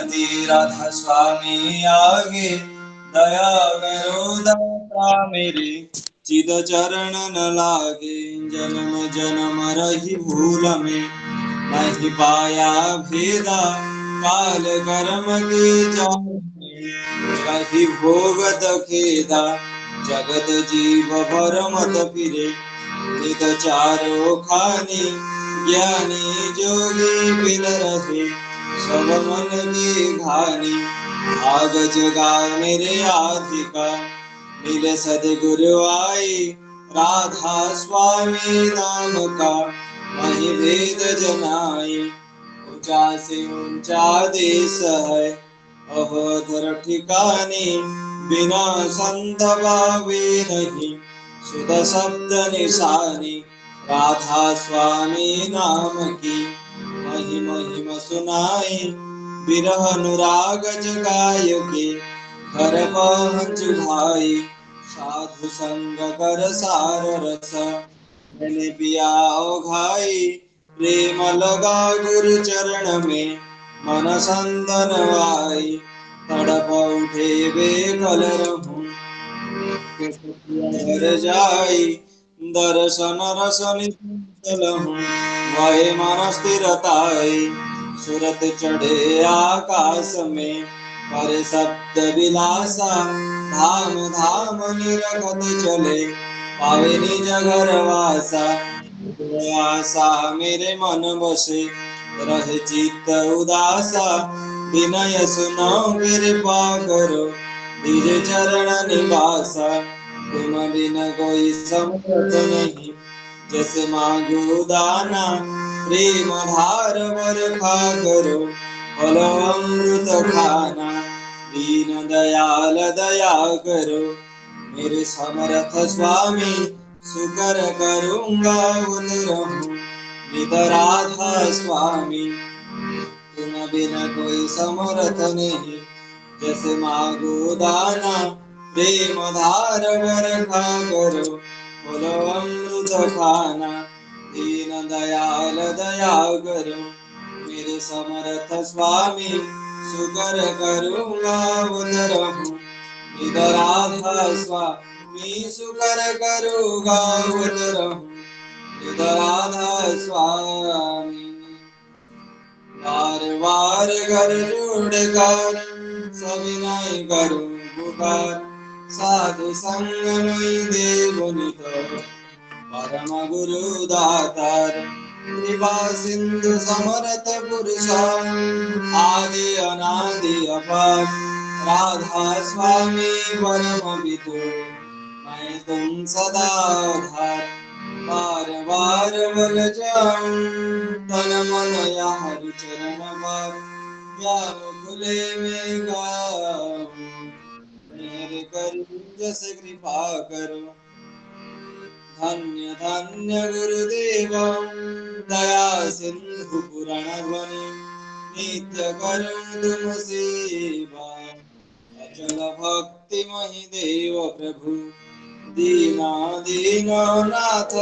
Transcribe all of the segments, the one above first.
विनती राधा स्वामी आगे, दया करो दाता मेरे, चिद चरण न लागे। जन्म जन्म रही भूल में, नहीं पाया भेदा, काल कर्म के जाने, कही भोगत खेदा। जगत जीव भर मत फिरे, नित चारो खानी, ज्ञानी जोगी बिन रहे, सब मन की घानी। आग जगा मेरे आधिका, मिले सदगुरु आई, राधा स्वामी नाम का वही भेद जनाई। ऊंचा से ऊंचा देश है, अवधर ठिकाने, बिना संत भावे नहीं, सुध शब्द निशानी। राधा स्वामी नाम की महिमा महिमा सुनाई, विरह अनुराग जगाय के, घर पहुँच भाई। साधु संग कर सार रस, मैंने पिया ओ घाई। प्रेम लगा गुरु चरण में, मन संतन आई। तड़प उठे बेकल रहूं, घर जाई। दर्शन रसन चलहूं, वही मन स्थिरताई। सूरत चढ़े आकाश में, पर शब्द विलासा। धाम धाम निरखत चले, पावे निज घर वासा। आशा मेरे मन बसे, रहे चित्त उदासा। विनय सुनो कृपा करो, निज चरण निवासा। तुम बिन कोई समर्थ नहीं, जैसे मांगो दाना। प्रेम धार बरखा करो, फलो अमृत खाना। दीन दयाल दया करो, मेरे समर्थ स्वामी। शुकर करूँगा उतरहूँ, नित राधा स्वामी। तुम बिना कोई समर्थ नहीं, जैसे मांगो दाना। प्रेम धार बरखा करो, बोलो अमृत खाना। दीन दयाल दया करो, मेरे समर्थ स्वामी। शुकर करूँगा उतरहूँ, नित राधा स्वामी। शुकर करूँगा उतरहूँ, नित राधा स्वामी। बार बार घर जोड़ कर, सविनय करूं पुकार। साधु संग में देव नित, परम गुरु दातार। कृपा सिंधु समरथ पुरुष, आदि अनादि अपार। राधा स्वामी परम विदु, मैं तुम सदा आधार। बार बार बल जाऊं, तन मन यार चरण बार। व्याम खुले में गाऊं, मेरे करूं जस कृपा करो। धन्य धन्य गुरुदेव, दया सिंधु पुराण बने। नित्य करूं तुम सेवा, अचल भक्ति मही देव प्रभु। दीना दीना नाथ,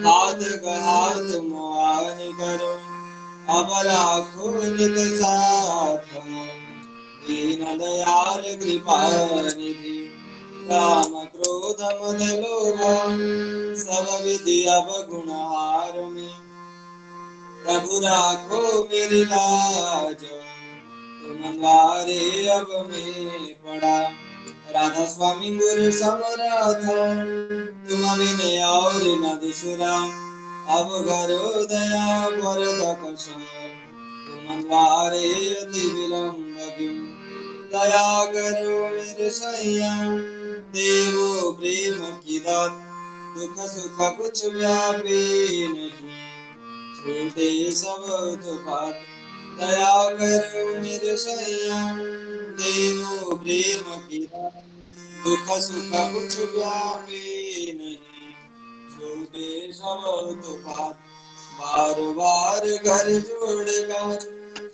हाथ हाथ मुआन करो। अब राखो नित साथ, दीन दयाल कृपा निधि। काम क्रोध मद लोभ, सब विधि अवगुण हार में। प्रभु राखो मेरी लाज, तुम द्वारे अब मैं पड़ा। राधा स्वामी गुरु समरथ, तुम बिन और न दूसरा। अब करो दया पर कछ, तुम द्वारे अति विलम्ब क्यों। दया करो मेरे सैया, देवो प्रेम की दात। दुख सुख कुछ व्यापे नहीं, छूटे सब दुखात। दया करो मेरे सैया, देवो प्रेम की दात। दुख सुख कुछ व्यापे नहीं, छूटे सब दुखात। बार बार घर जोड़ कर,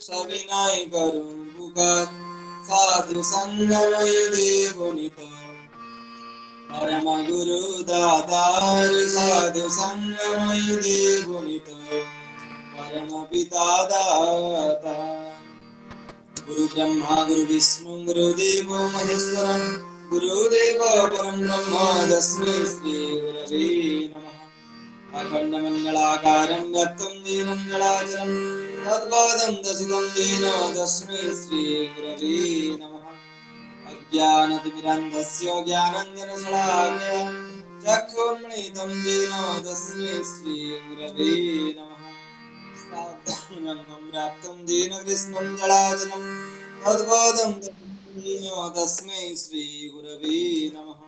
सविनय करूं पुकार। साधु संग में देव नित, परम गुरु दातार। साधु संग में देव नित, परम पिता दाता। गुरु ब्रह्मा गुरु विष्णु गुरुदेवो महेश्वरः गुरुदेव परं ब्रह्म तस्मै श्री गुरवे नमः। अखण्डमण्डलाकारं व्याप्तं येन जलाचलं तत्पादं दर्शितं येन तस्मै श्री गुरवे नमः। अज्ञानतिमिरन्धस्य ज्ञानाञ्जनशलाकया चक्षुर्मीलितं येन तस्मै श्री गुरवे नमः। प्राप्तं येन कृष्णं जलाचलं तद्पादं तस्मै श्री गुरवे नमः।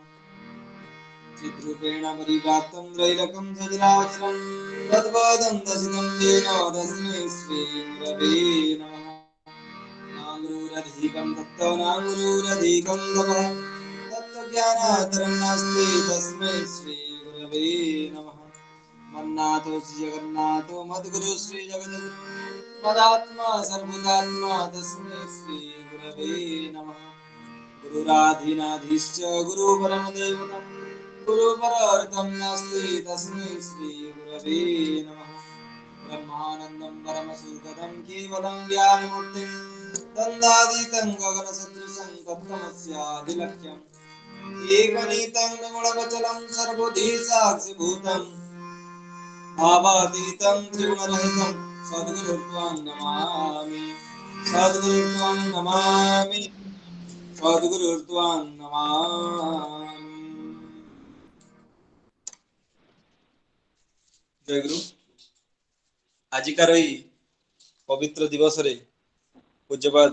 चिद्रूपेण परिव्राप्तं त्रैलोक्यं सचराचरं तद्पादं दर्शितं येन तस्मै श्री गुरवे नमः। नागुरुरधिकं तत्त्व नागुरुरधिकं तपः तत्त्वज्ञानान्तरं नास्ति तस्मै श्री गुरवे नमः। मन्नाथो श्री जगन्नाथो मद्गुरु श्री जगद्गुरु मदात्मा सर्वदात्मा तस्मै श्री गुरवे नमः। गुरुराधीनाधीश्च गुरुपरमदैवतं गुरुपरार्थं नास्ति तस्मै श्री गुरवे नमः। ब्रह्मानन्दं परमसुखदं केवलं ज्ञानमूर्तिं तन्दादितं गगनसदृशं तत्त्वमस्यादिलक्ष्यम् एकनीतं गुणवचलं सर्वधी साक्षिभूतं भावातीतं त्रिगुणरहितं सद्गुरुत्वं नमामि सद्गुरुत्वं नमामि सद्गुरुत्वं नमामि। जय गुरु। आजिकार एई पवित्र दिवस रे पूज्यपाद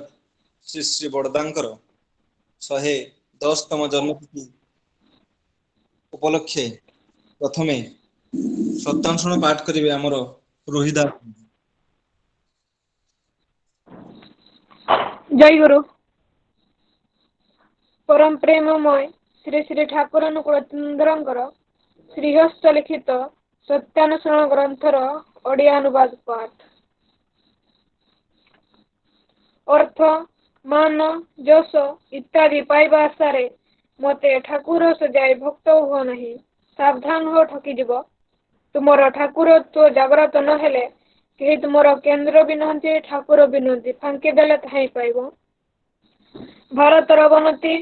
श्री श्री बड़दांकर 110तम जन्मतिथि उपलक्षे प्रथमे सत्तांशण पाठ करिवे आमर रोहिदास। जय गुरु। परम प्रेममय श्री श्री ठाकुर अनुकूलचंद्रंकर श्रीहस्त लिखित सत्यानुसरण ग्रंथर ओडिया अनुवाद पाठ। अर्थ मान यश इत्यादि पाइबा आशारे मते ठाकुर सजाई भक्त हुओ नहीं, सावधान हो ठकीजिब। तुमर ठाकुरत्व जागृत न हेले केही तुमर केन्द्र भी नहंती, ठाकुर भी नहंती, फांकी देले ताही पाइब। भारतर अवनति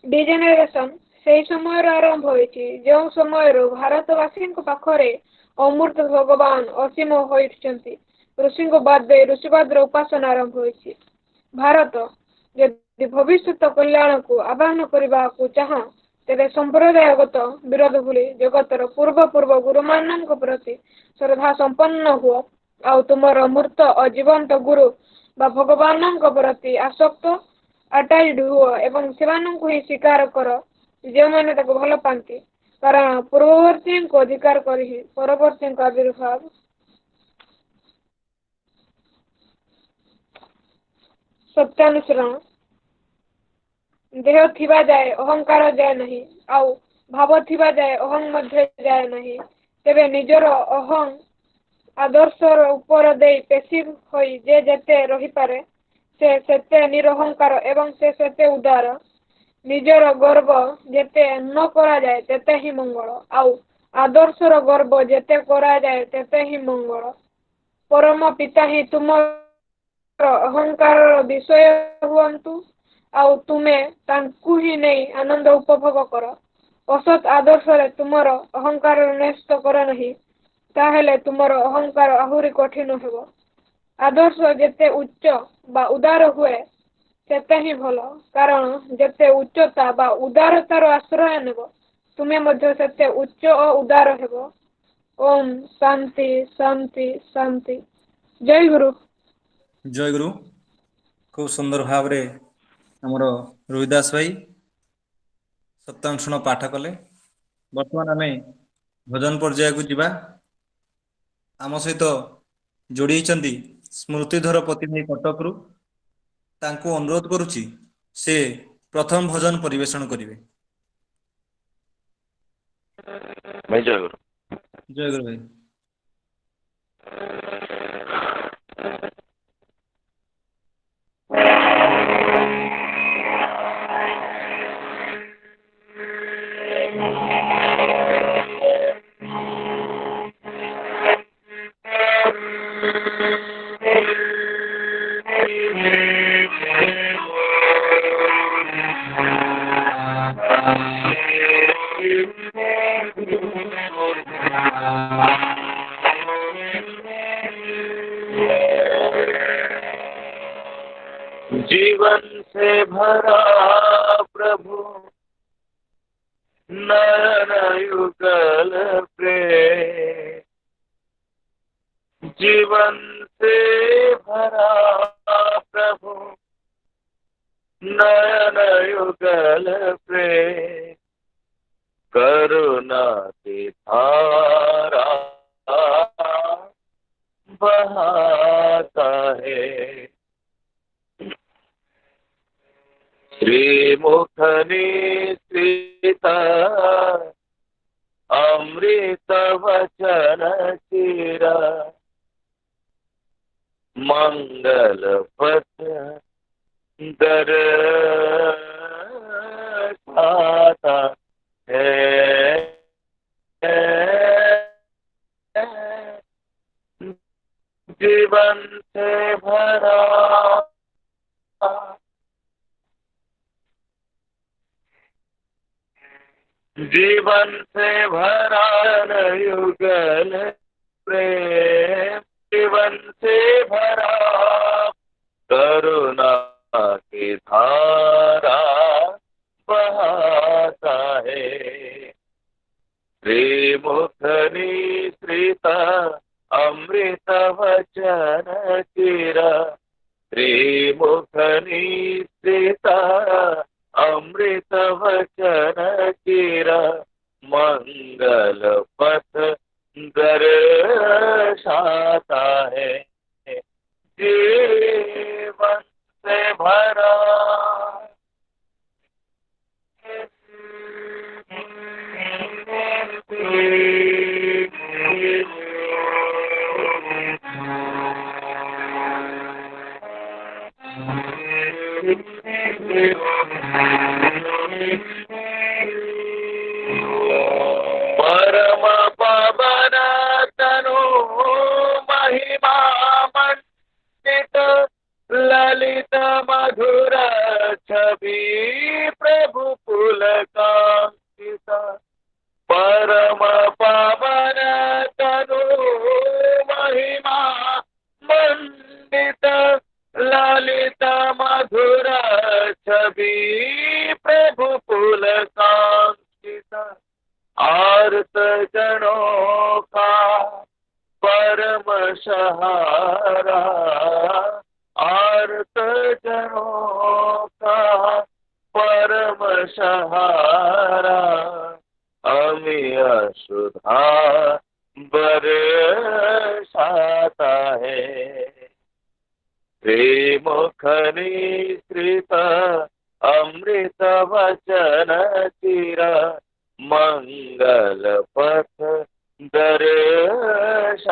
डिजेनेरेशन सेही समय आरंभ होइछि जो समय भारतवासी पाखरे अमूर्त भगवान असीम होइछंती। ऋषि बाद दे ऋषिवादर उपासना आरंभ होइछि। भारत यदि भविष्यत कल्याण को आवाहन करने को चाह तेरे संप्रदायगत विरोध भूली जगतर पूर्व पूर्व गुरुमानक प्रति श्रद्धा संपन्न हुआ आउ तुमर मूर्त अजीवंत गुरु बा भगवान प्रति आसक्त अटैच्ड हुआ एवं सेमानंकु ही स्वीकार कर जो मैंने ताको भल पाती, कारण पूर्ववर्ती को अधिकार कर ही परवर्ती आविर्भाव। सत्यानुसरण देह थिबा जाए अहंकार जाए नहीं, आउ भाव थिबा जाए अहं मध्य जाए नहीं। तेबे निजर अहं आदर्शर उपर दे पेशी होई जे जेते रही पारे से सेते निरहंकार एवं से सेते उदार। निजर गर्व जेते न करा जाए तेते ही मंगल, आउ आदर्शर गर्व जेते करा जाए तेते ही मंगल। परम पिता ही तुम अहंकार विषय हुअन्तु आउ तुमे तांकु ही नहीं आनंद उपभोग कर। असत आदर्श रे तुमर अहंकार नष्ट कर नहीं, ताहेले तुमर अहंकार आहुरी कठिन हेबो। आदर्श जेते उच्च बा उदार हुए सेते ही भल, कारण जेते उच्चता बा उदारतार आश्रय नेब तुमे मध्य सेते उच्च और उदार हेबो। ओम शांति शांति शांति। जय गुरु। जय गुरु। खूब सुंदर भाव रे हमर रोहिदास भाई सत्तांशण पाठ कले। वर्तमान आमे भजन पर्याय को जीवा। आम सहित जोड़ी स्मृतिधर पति भाई कटकरू, तांको अनुरोध करुची से प्रथम भजन परिवेषण करिवे। भाई जय गुरु। जय गुरु भाई। नयन युगल प्रेम जीवन से भरा प्रभु नयन युगल प्रेम करुणा की धारा बहाता है श्रीमुख निश्रित अमृत वचन चिरा मंगल पथ दर्शाता है जीवन से भरा जीवन से भरा युगल प्रेम जीवन से भरा करुणा की धारा बहाता है श्रीमुख निश्रित अमृत वचन चिरा श्रीमुख निश्रित अमृत वचन चिरा मंगल पथ दर्शाता है जीवन से भरा परम पवन तनु महिमा मंडित ललित मधुर छवि प्रभु पुलकांकित परम पवन तनु महिमा मंडित ललित मधुर छवि प्रभु पुलकांकित आर्त जनों का परम सहारा आर्त जनों का परम सहारा अमीय सुधा बरसाता है श्रीमुख निश्रित अमृत वचन चिरा मंगल पथ दर्शाता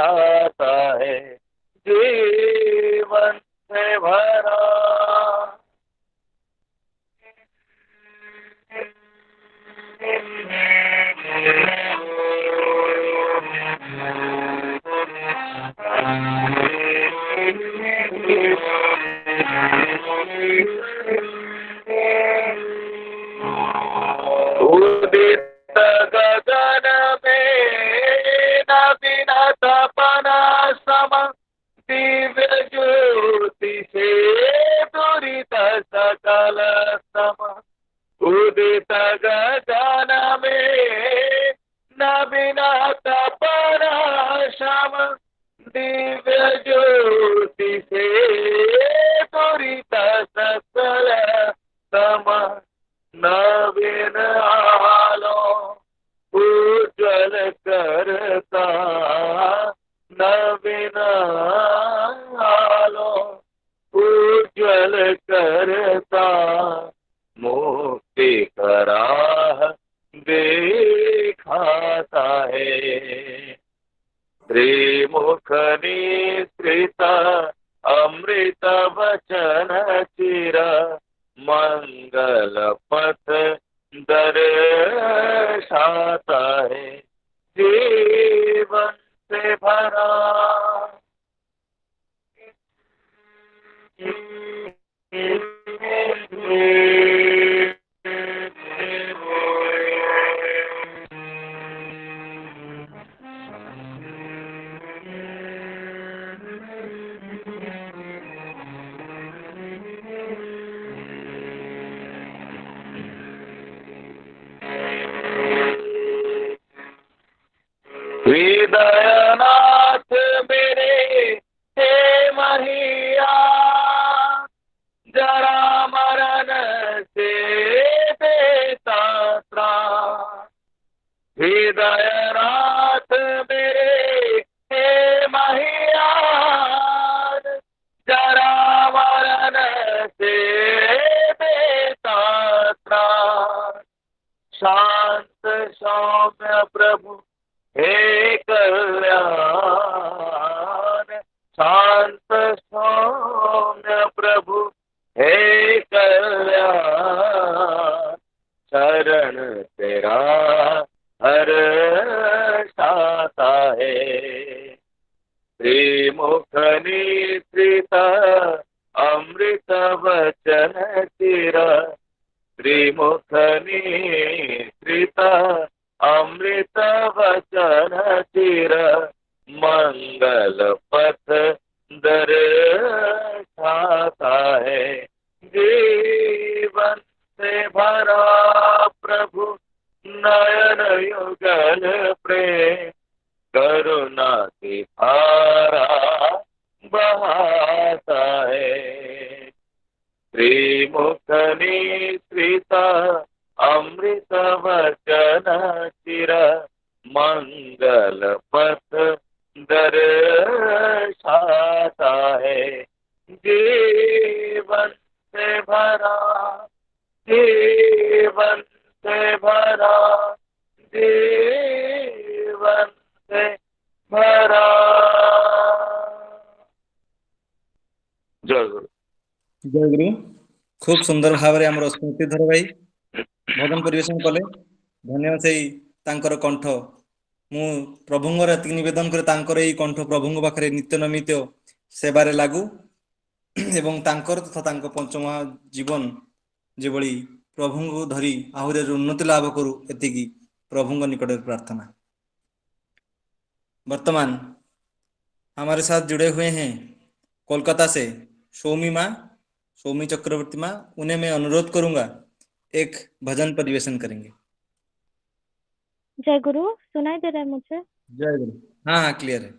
है जीवन से भरा उदित गगन में नवीन तपना सम दिव्य ज्योति से दुरित सकल सम उदित गगन में नवीन तपना सम दिव्य ज्योति से दुरित सकल सम नवीन आलो उज्ज्वल करता नवीन आलो उज्ज्वल करता मुक्ति कराह दिखाता है श्रीमुख निश्रित अमृत वचन चिरा मंगल पथ दर्शाता है जीवन से भरा दयानाथ मेरे हे मैया, जरा मरण से देता त्राण। हृदयनाथ मेरे हे मैया, जरा मरण से देता त्राण। शांत सौम्य प्रभु हे कल्याण, शांत सौम्य प्रभु हे कल्याण। शरण तेरा हर साता है, त्रिमुख निश्रित अमृत वचन तेरा, त्रिमुख निश्रित अमृत वचन तेरा। मंगल पथ दर्शाता है, जीवन से भरा प्रभु नयन युगल प्रेम। करुणा की धारा बहाता है, त्रिमुख निश्रित अमृत वचन चिरा। मंगल पथ दर्शाता है, जीवन से भरा, जीवन से भरा, जीवन से भरा। जय गुरु। जय गुरु। खूब सुंदर भाव में आमर स्मृतिधर भाई भजन परिवेशन कले। धन्यवाद से तांकर कंठ मु प्रभुंगर एति निवेदन करे तांकर एई कंठ प्रभुंग पाखरे नित्य नमित सेवारे लागू एवं तांकर तथा तांको पंचम जीवन जेभली प्रभुंग धरी आहुरे उन्नति लाभ करू एतिकी प्रभुंग निकट प्रार्थना। वर्तमान हमारे साथ जुड़े हुए हैं कोलकाता से सौमी माँ, सौमी चक्रवर्ती माँ। उन्हें मैं अनुरोध करूंगा एक भजन परिवेशन करेंगे। जय गुरु। सुनाई दे रहा है मुझे? जय गुरु। हाँ हाँ क्लियर है।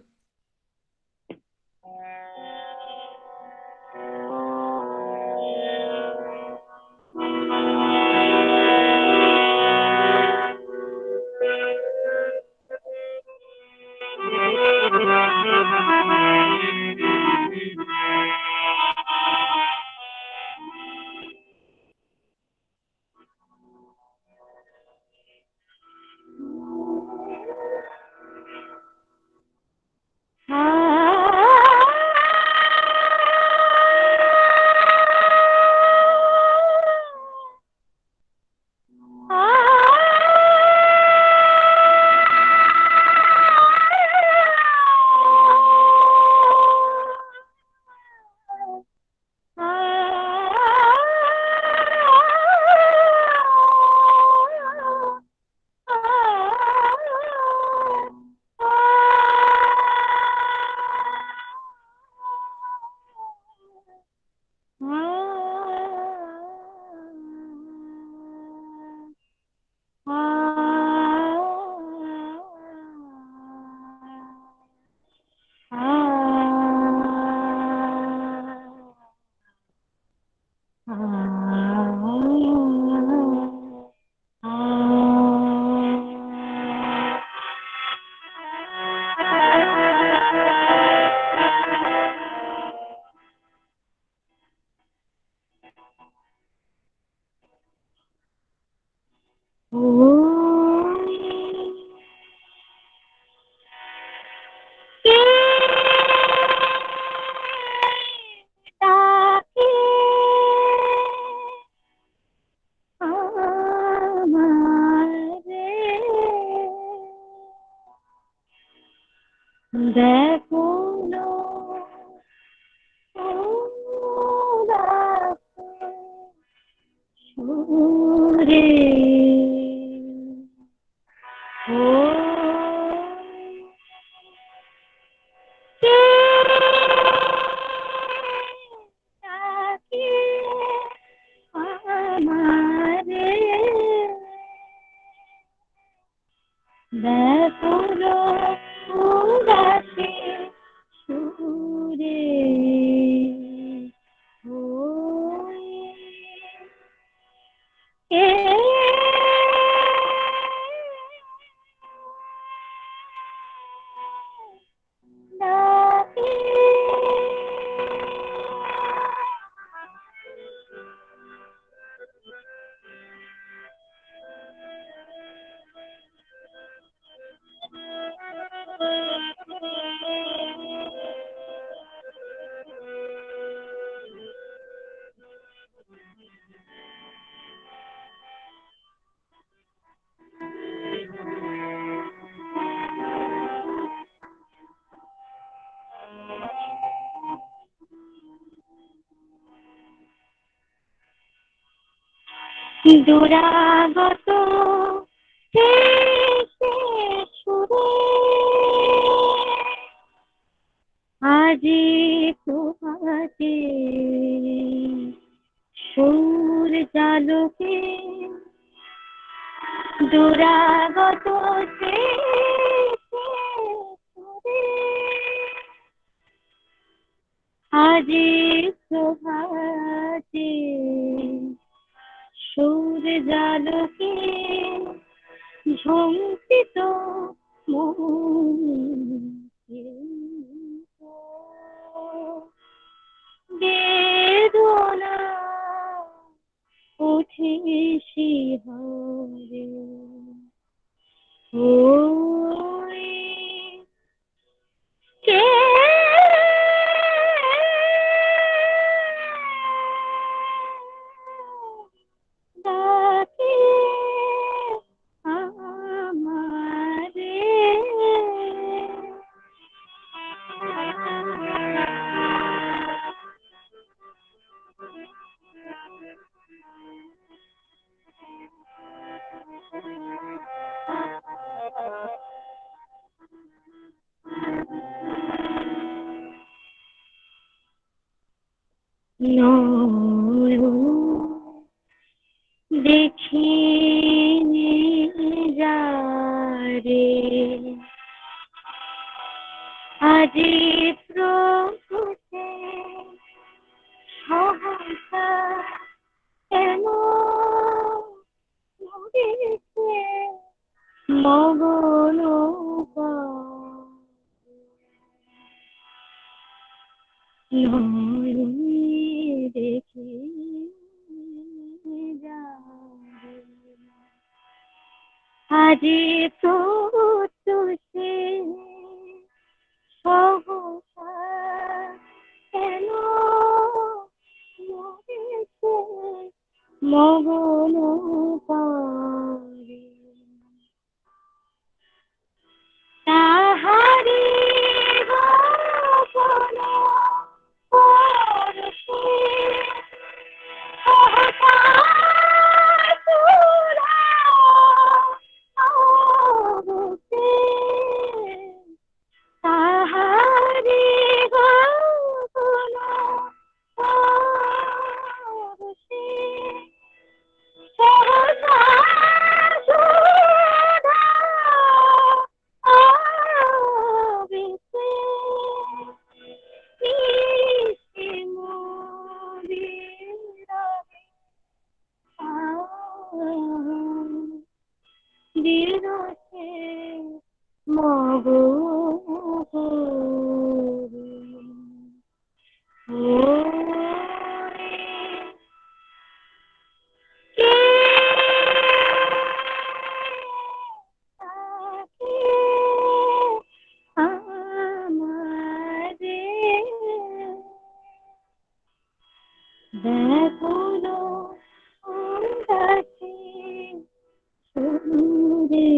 দুরাগত শেষে সুরে আজি প্রভাতে সুর জালকে দুরাগত শেষে সুরে আজি প্রভাতে সুর জালকে ঝঙ্কিত বেদনা উঠে শিহরে ওই কে ডাকে আমারে দেখিনি যারে আজি প্রভুতে সহসা কেন মরিছে মগন নয়নে দেখি যারে আজি প্রত্যুষে সহসা কেন মরিছে মগন পারে তাহারি গোপন পরশে সহসা তুলা অবসে তাহারি গোপন পরশে সহসা তুলা অবসে নিশি মদিরারে বিরহে মগো আমারে দেখলো উদাসী সুরে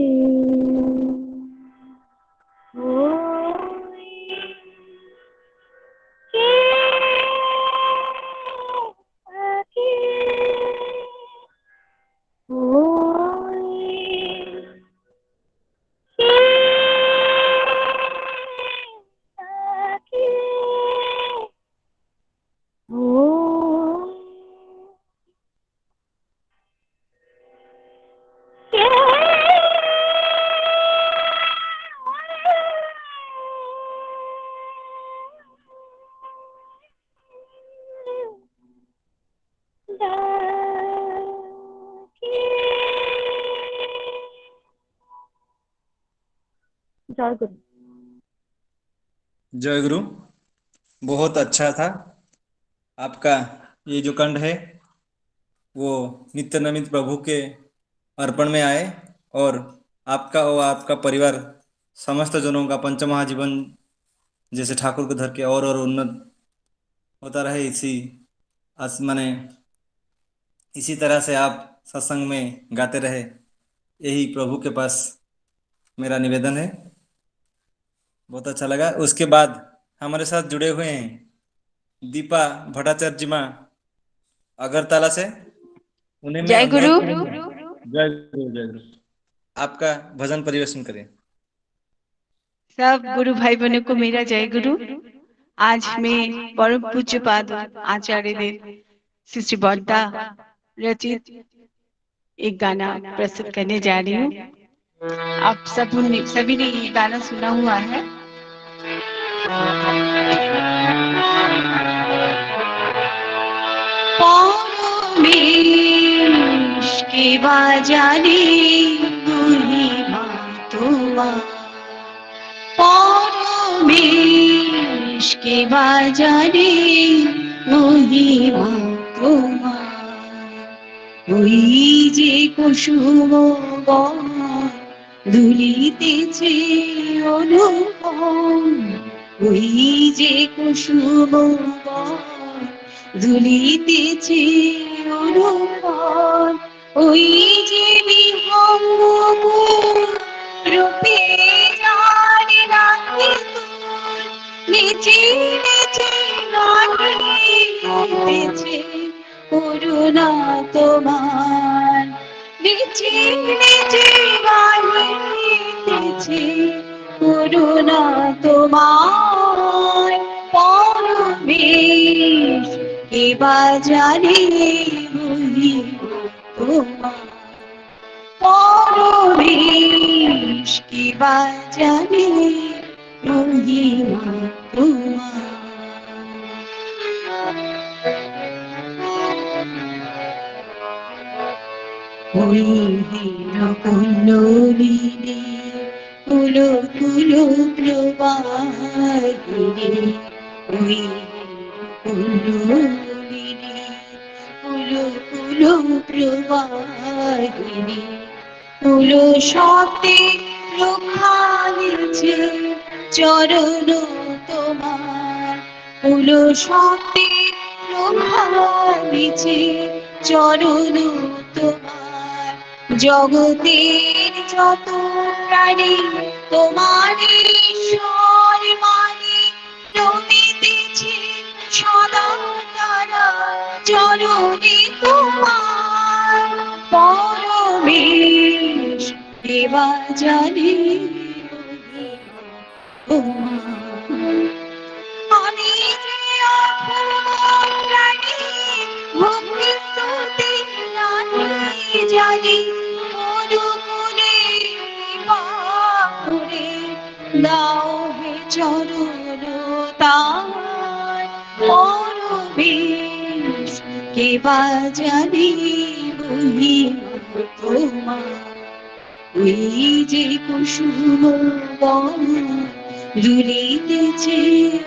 ওই কে তাকে ওই কে তাকে ওই কে जय गुरु। जय गुरु। बहुत अच्छा था आपका ये जो कंठ है वो नित्य नमित प्रभु के अर्पण में आए और आपका और आपका परिवार समस्त जनों का पंचमहाजीवन जैसे ठाकुर को धर के और उन्नत होता रहे माने इसी तरह से आप सत्संग में गाते रहे, यही प्रभु के पास मेरा निवेदन है। बहुत अच्छा लगा। उसके बाद हमारे साथ जुड़े हुए हैं दीपा भट्टाचार्य जी माँ अगरतला से। उन्हें मैं जय गुरु। अनुरोध करूंगा। जय गुरु, जय गुरु। आपका भजन परिवेशन करें। सब गुरु भाई बहनों को मेरा जय गुरु। आज मैं परम पूज्य पाद आचार्य देव श्री श्री बड़दा रचित एक गाना प्रस्तुत करने जा रही हूँ। आप सभी ने ये गाना सुना हुआ है। परमेश के बाजारे महिमा तुम्हार, परमेश के बाजारे महिमा तुम्हार। ওই যে কুসুম বন দুলিতেছে অনুপম, ওই যে কুসুম বন দুলিতেছে অনুপম, ওই যে বিহঙ্গ রূপে জানে রাখে তোর, নেচে নেচে গাইতেছে করুণা তোমার, নেচে নেচে গাইতেছে করুণা তোমার। পরমেশ কে বাজারে মহিমা তোমার, পরমেশ কে বাজারে মহিমা তোমার। ওই হীরকল্লোলিনী কুলো কুলো প্রবাহিনী, ওই হীরকল্লোলিনী কুলো কুলো প্রবাহিনী, কুলো শব্দে রক্ষালিছে চরণ তোমার, কুলো শব্দে রক্ষালিছে চরণ তোমার। জগতের যত প্রাণী তোমার ঈশ্বর মানে, রমিতেছে সদা তারা চরণে তোমার। পরমেশ কে বাজারে মহিমা তোমার। আমি যে অপর প্রাণী ভক্তি স্তুতি গানে জানি, মরুকুলে বাহুরে দাও হে চরণ তার। পরমেশ কে বাজারে মহিমা তোমার, ওই যে কুসুম বন দুলিতেছে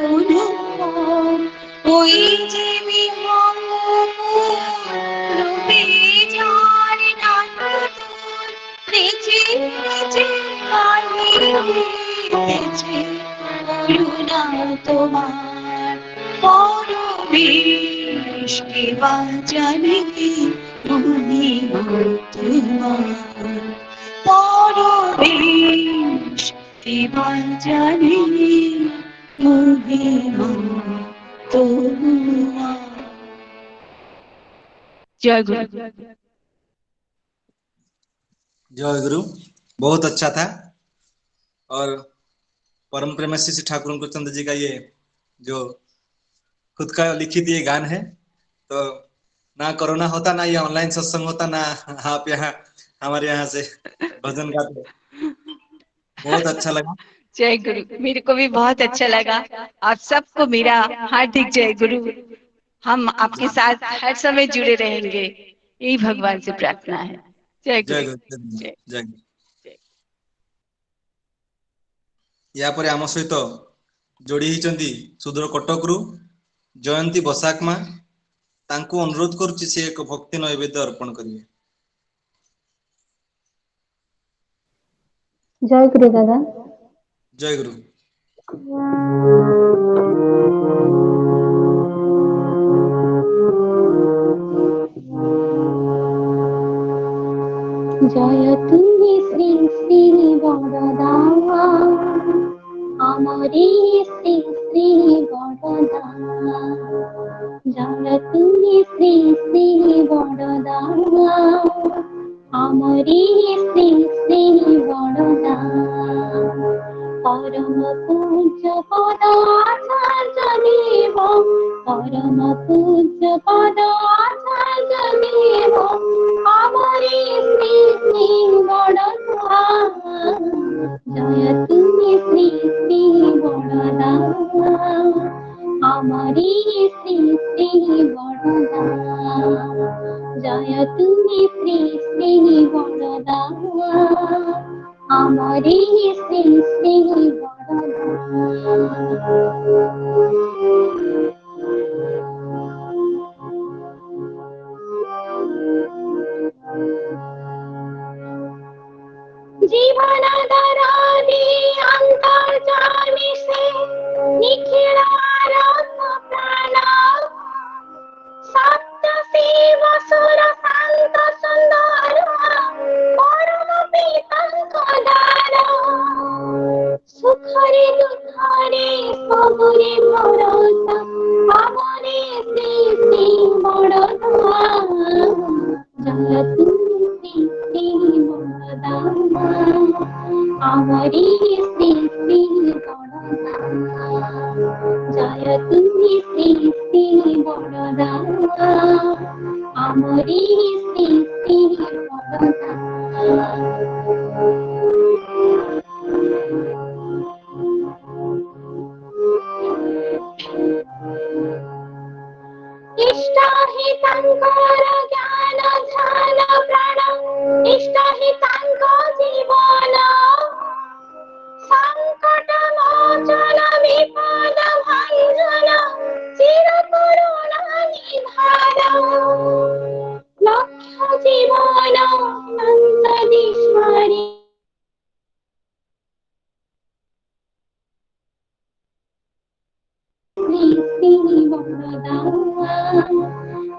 অনুপম, ওই যে বিহঙ্গ রূপে যার নাম তোর, নেচে নেচে গাইতেছে করুণা তোমার। পরমেশ কে বাজারে মহিমা তোমার, পরমেশ কে বাজারে মহিমা তোমার। जय गुरु। जय गुरु। बहुत अच्छा था। और परम प्रेमसी श्री ठाकुर अंकुर चंद्र जी का ये जो खुद का लिखित ये गान है, तो ना कोरोना होता, ना ये ऑनलाइन सत्संग होता, ना आप यहाँ हमारे यहाँ से भजन गाते। बहुत अच्छा लगा। जय गुरु। मेरे को भी बहुत अच्छा लगा। आप सबको मेरा हार्दिक जय गुरु। हम आपके साथ हर समय जुड़े रहेंगे, यही भगवान से प्रार्थना है। जय जय गुरु। गुरु, जय जय गुरु। या परे आम सहित जोड़ी होइचंती सुदूर कटकरू जयंती बसाकमा, तांको अनुरोध करुछि से एक भक्ति नैवेद्य अर्पण करिवे। जय गुरु दादा। जय गुरु। जय तुम्हें श्री श्री बरदा, हमारी श्री श्री बरदा। जय तुम्हें श्री श्री बड़दा हमरी श्री श्री बड़दा परम पूज्य पद आचार्य देव परम पूज्य पद आचार्य देव हमरी श्री श्री बड़दा जय तुम्हें श्री श्री बड़दा हमारी श्री श्री बड़दा जय तुम्हें श्री श्री बड़दा हमारी श्री श्री बड़दा जीवन दरानी अंतर्जामी से निखिल प्राण सप्त शिव सुर शांत सुंदर परम पीतंक दार सुखरे दुखरे सबरे भरोसा हमरे श्री श्री बड़दा जय तुम्हें श्री बड़दा हमारी श्री श्री बड़दा जय तुम्हें श्री श्री बड़दा हमारी श्री श्री बड़दा इष्ट हि तांकर ज्ञान ध्यान प्राण इष्ट हि तांक जीवन संकट मोचन विपद भंजन चिर करुणा निधान लक्ष्य जीवन अनंत ईश्वरी श्री श्री बड़दा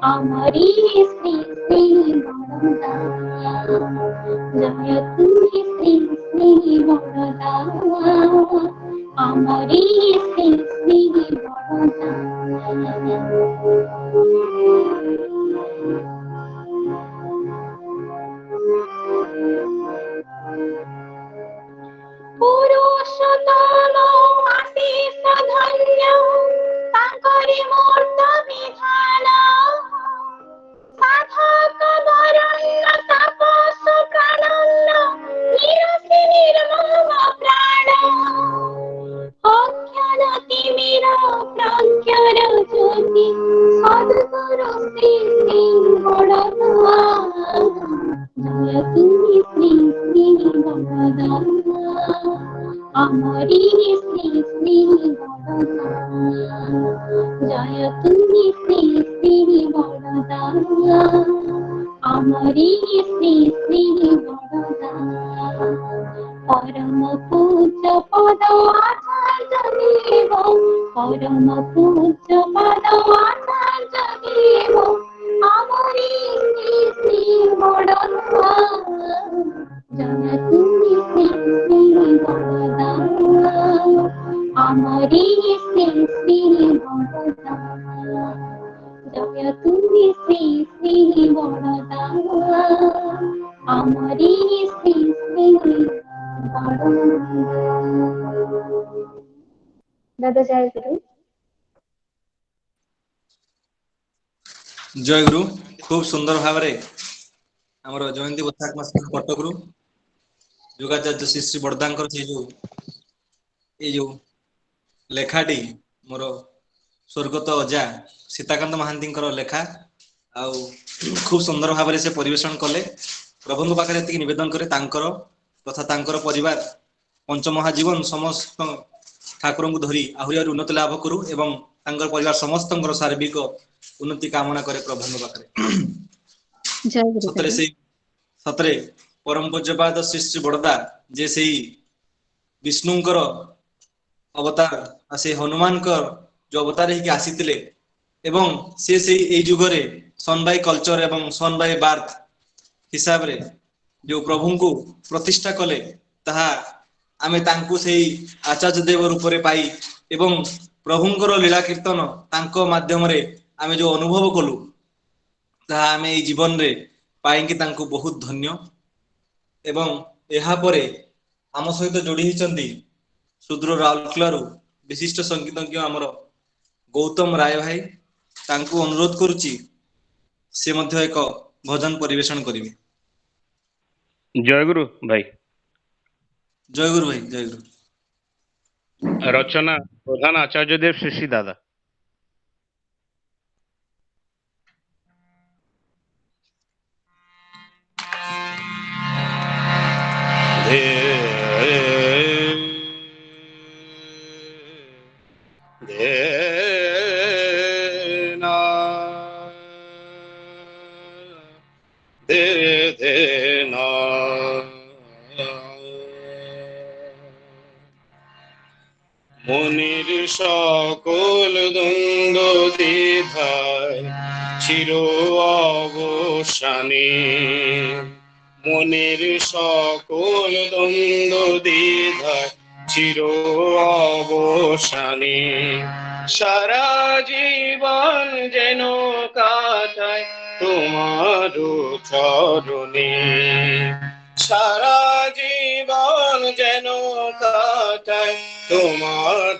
हमारी श्री श्री बड़दा जय तुम्हें श्री श्री बड़दा हमारी श्री श्री बड़दा पुरुषोत्तम आशीष धन्य तांकरी मूर्त विधान साधक वरण्य तापस प्राणन्न निरसि निर्मम प्राण अज्ञान तिमिर प्रज्ञान ज्योति सद्गुरु श्री श्री बड़दा जय तुम्हें श्री श्री बड़दा हमारी श्री श्री बड़दा जय तुम्हें श्री श्री बड़दा हमारी श्री श्री बड़दा परम पूज्य पद आचार्य देव परम पूज्य पद आचार्य देव हमारी श्री श्री बड़दा जय तुम्हें श्री श्री बड़दा हमारी श्री श्री बड़दा जय तुम्हें श्री श्री बड़दा हमारी श्री श्री दादा जय गुरु जय गुरु खूब सुंदर भाव आमर जयंती वैशाख मास कटक योगाचार्य श्री श्री बड़दांकर जो लेखाटी मोर स्वर्गत अजा सीताकांत महांती लेखा आउ खूब सुंदर भाव से परिवेशन कले प्रभु पाखे निवेदन करे तथा तांकर परिवार पंचमहाजीवन समस्त ठाकुर को धरी आहरी उन्नति लाभ करू एवं तांकर परिवार समस्त सार्विक उन्नति कामना करे प्रभु पाखे सतरे परम पूज्यपाद श्री श्री बड़दा जे से विष्णुंकर अवतार से हनुमान जो अवतार ही आसीतिले एवं से जुगरे सनबाई कल्चर एवं सनबाई बार्थ हिसाब रे जो प्रभु को प्रतिष्ठा कले ताहा आमे तांकु सेही आचार्य देव रूप रे पाई एवं प्रभुंकर लीला कीर्तन तांको माध्यम रे ଆମେ ଯୋଉ ଅନୁଭବ କଲୁ ତାହା ଆମେ ଏଇ ଜୀବନରେ ପାଇକି ତାଙ୍କୁ ବହୁତ ଧନ୍ୟ। ଏବଂ ଏହାପରେ ଆମ ସହିତ ଯୋଡ଼ି ହେଇଛନ୍ତି ସୁଦୂର ରାଉରକେଲାରୁ ବିଶିଷ୍ଟ ସଙ୍ଗୀତଜ୍ଞ ଆମର ଗୌତମ ରାୟ ଭାଇ। ତାଙ୍କୁ ଅନୁରୋଧ କରୁଛି ସେ ମଧ୍ୟ ଏକ ଭଜନ ପରିବେଷଣ କରିବେ। ଜୟଗୁରୁ ଭାଇ। ଜୟଗୁରୁ ଭାଇ, ଜୟଗୁରୁ। ରଚନା ପ୍ରଧାନ ଆଚାର୍ଯ୍ୟ ଦେବ ଶ୍ରୀ ଶ୍ରୀ ଦାଦା। মনির সকল দ্বন্দ্ব দ্বিধায় চির অবসানে, মনের সকল দ্বন্দ্ব দ্বিধায় চির অবসানে, সারা জীবন যেন কাটায় তোমার চরণে, সারা জীবন যেন কাটায় তোমার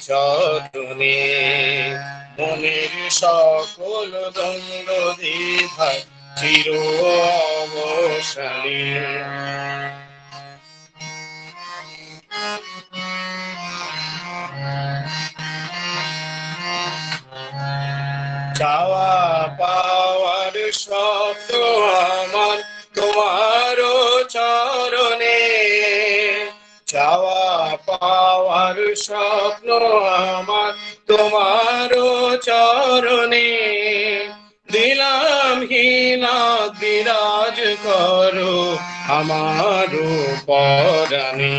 চরণে, মনের সকল দ্বন্দ্ব দ্বিধায় চির অবসানে। চাওয়া পাওয়ার স্বপ্ন আমার তোমার চরণে, চাওয়া পাওয়ার স্বপ্ন আমার তোমার চরণে, দিলাম হিনা বিরাজ করো আমার পরাণে,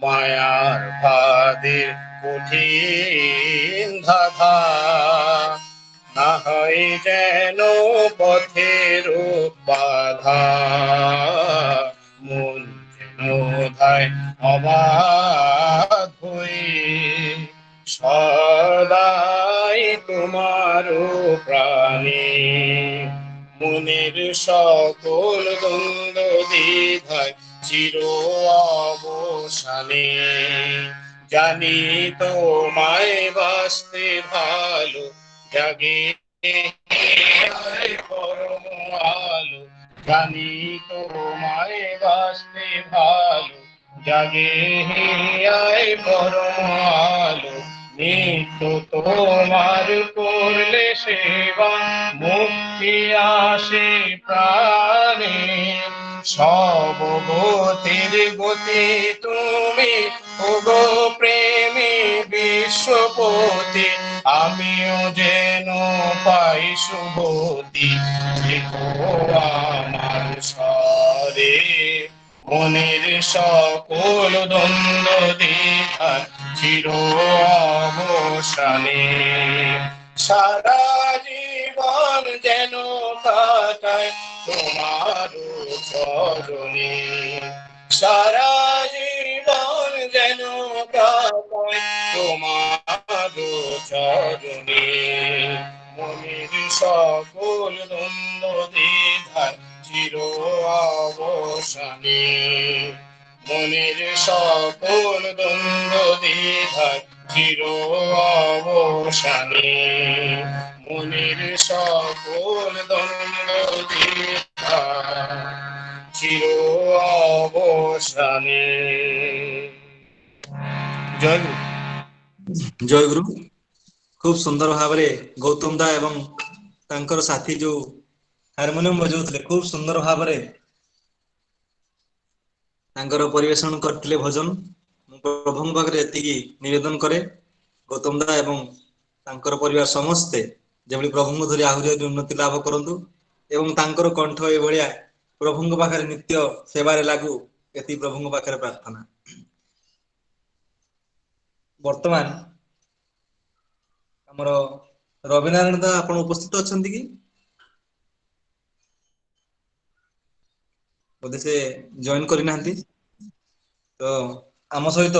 মায়ার ফাঁদে কঠিন ধাঁধা না হয় যেন পথের বাধা, মন যেন ধায় অবাধ হয়ে সদাই তোমার প্রাণে, মনের সকল দ্বন্দ্ব দ্বিধায় চির অবসানে, জানি তোমায় বাসতে ভালো জাগে পরম আলো, জানি তোমায় বাসতে ভালো জাগে আয় পরম আলো, নিত্য তোমার করলে সেবা মুক্তি আসে প্রাণে, সব গতির গতি তুমি ওগো প্রেমী বিশ্বপতি, আমিও যেন পাই শুভতি, দেখো আমার স্বরে মনের সকল দ্বন্দ্ব দ্বিধা চির অবসানে, সারা জীবন যেন কাটায় তোমার চরণে, সারা জীবন যেন কাটায় তোমার চরণে, মনের সকল দ্বন্দ্ব দ্বিধা চির অবসানে, মনের সকল দ্বন্দ্ব দ্বিধা চির অবসানে, মনের সকল দ্বন্দ্ব দ্বিধা চির অবসানে। ଜୟଗୁରୁ। ଜୟଗୁରୁ। ଖୁବ ସୁନ୍ଦର ଭାବରେ ଗୌତମ ଦା ଏବଂ ତାଙ୍କର ସାଥୀ ଯୋଉ ହାରମୋନିୟମ ବଜାଉଥିଲେ ଖୁବ ସୁନ୍ଦର ଭାବରେ ତାଙ୍କର ପରିବେଷଣ କରିଥିଲେ ଭଜନ। ମୁଁ ପ୍ରଭୁଙ୍କ ପାଖରେ ଏତିକି ନିବେଦନ କରେ ଗୌତମ ଦା ଏବଂ ତାଙ୍କର ପରିବାର ସମସ୍ତେ ଯେଭଳି ପ୍ରଭୁଙ୍କୁ ଧରି ଆହୁରି ଉନ୍ନତି ଲାଭ କରନ୍ତୁ ଏବଂ ତାଙ୍କର କଣ୍ଠ ଏଭଳିଆ ପ୍ରଭୁଙ୍କ ପାଖରେ ନିତ୍ୟ ସେବାରେ ଲାଗୁ, ଏତିକି ପ୍ରଭୁଙ୍କ ପାଖରେ ପ୍ରାର୍ଥନା। ବର୍ତ୍ତମାନ ଆମର ରବିନାରାୟଣ ଦା ଆପଣ ଉପସ୍ଥିତ ଅଛନ୍ତି କି? ବୋଧେ ସେ ଜଏନ କରିନାହାନ୍ତି। ତ ଆମ ସହିତ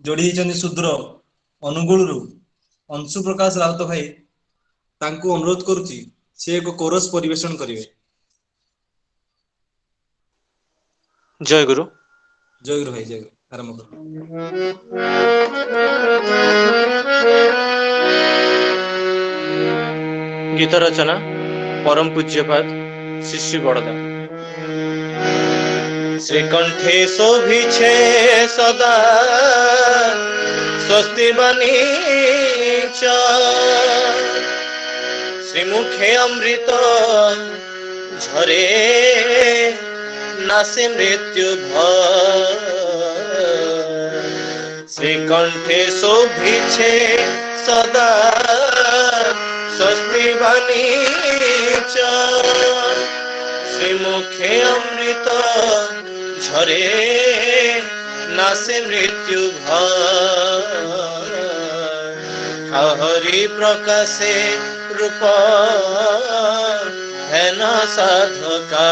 ଯୋଡି ହେଇଛନ୍ତି ସୁଦୂର ଅନୁଗୁଳରୁ ଅଂଶୁ ପ୍ରକାଶ ରାଉତ ଭାଇ। ତାଙ୍କୁ ଅନୁରୋଧ କରୁଛି ସେ ଏକ କୋରସ୍ ପରିବେଷଣ କରିବେ। ଜୟ ଗୁରୁ। ଜୟ ଗୁରୁ ଭାଇ, ଜୟ ଗୁରୁ। ଆରମ୍ଭ କର। ଗୀତ ରଚନା ପରମ ପୂଜ୍ୟପାଦ ଶ୍ରୀ ଶ୍ରୀ ବଡ଼ଦା। ଶ୍ରୀକଣ୍ଠେ ଶୋଭିଛେ ସଦା ସ୍ୱସ୍ତି ବାଣୀଚ, ଶ୍ରୀମୁଖେ ଅମୃତ ঝরে নাসে মৃত্যু ভয়। শ্রীকণ্ঠে শোভিছে সদা স্বস্তি বাণী চ, শ্রীমুখে অমৃত ঝরে নাসে মৃত্যু ভয়। হরি প্রকাশে রূপ হেন সাধকা,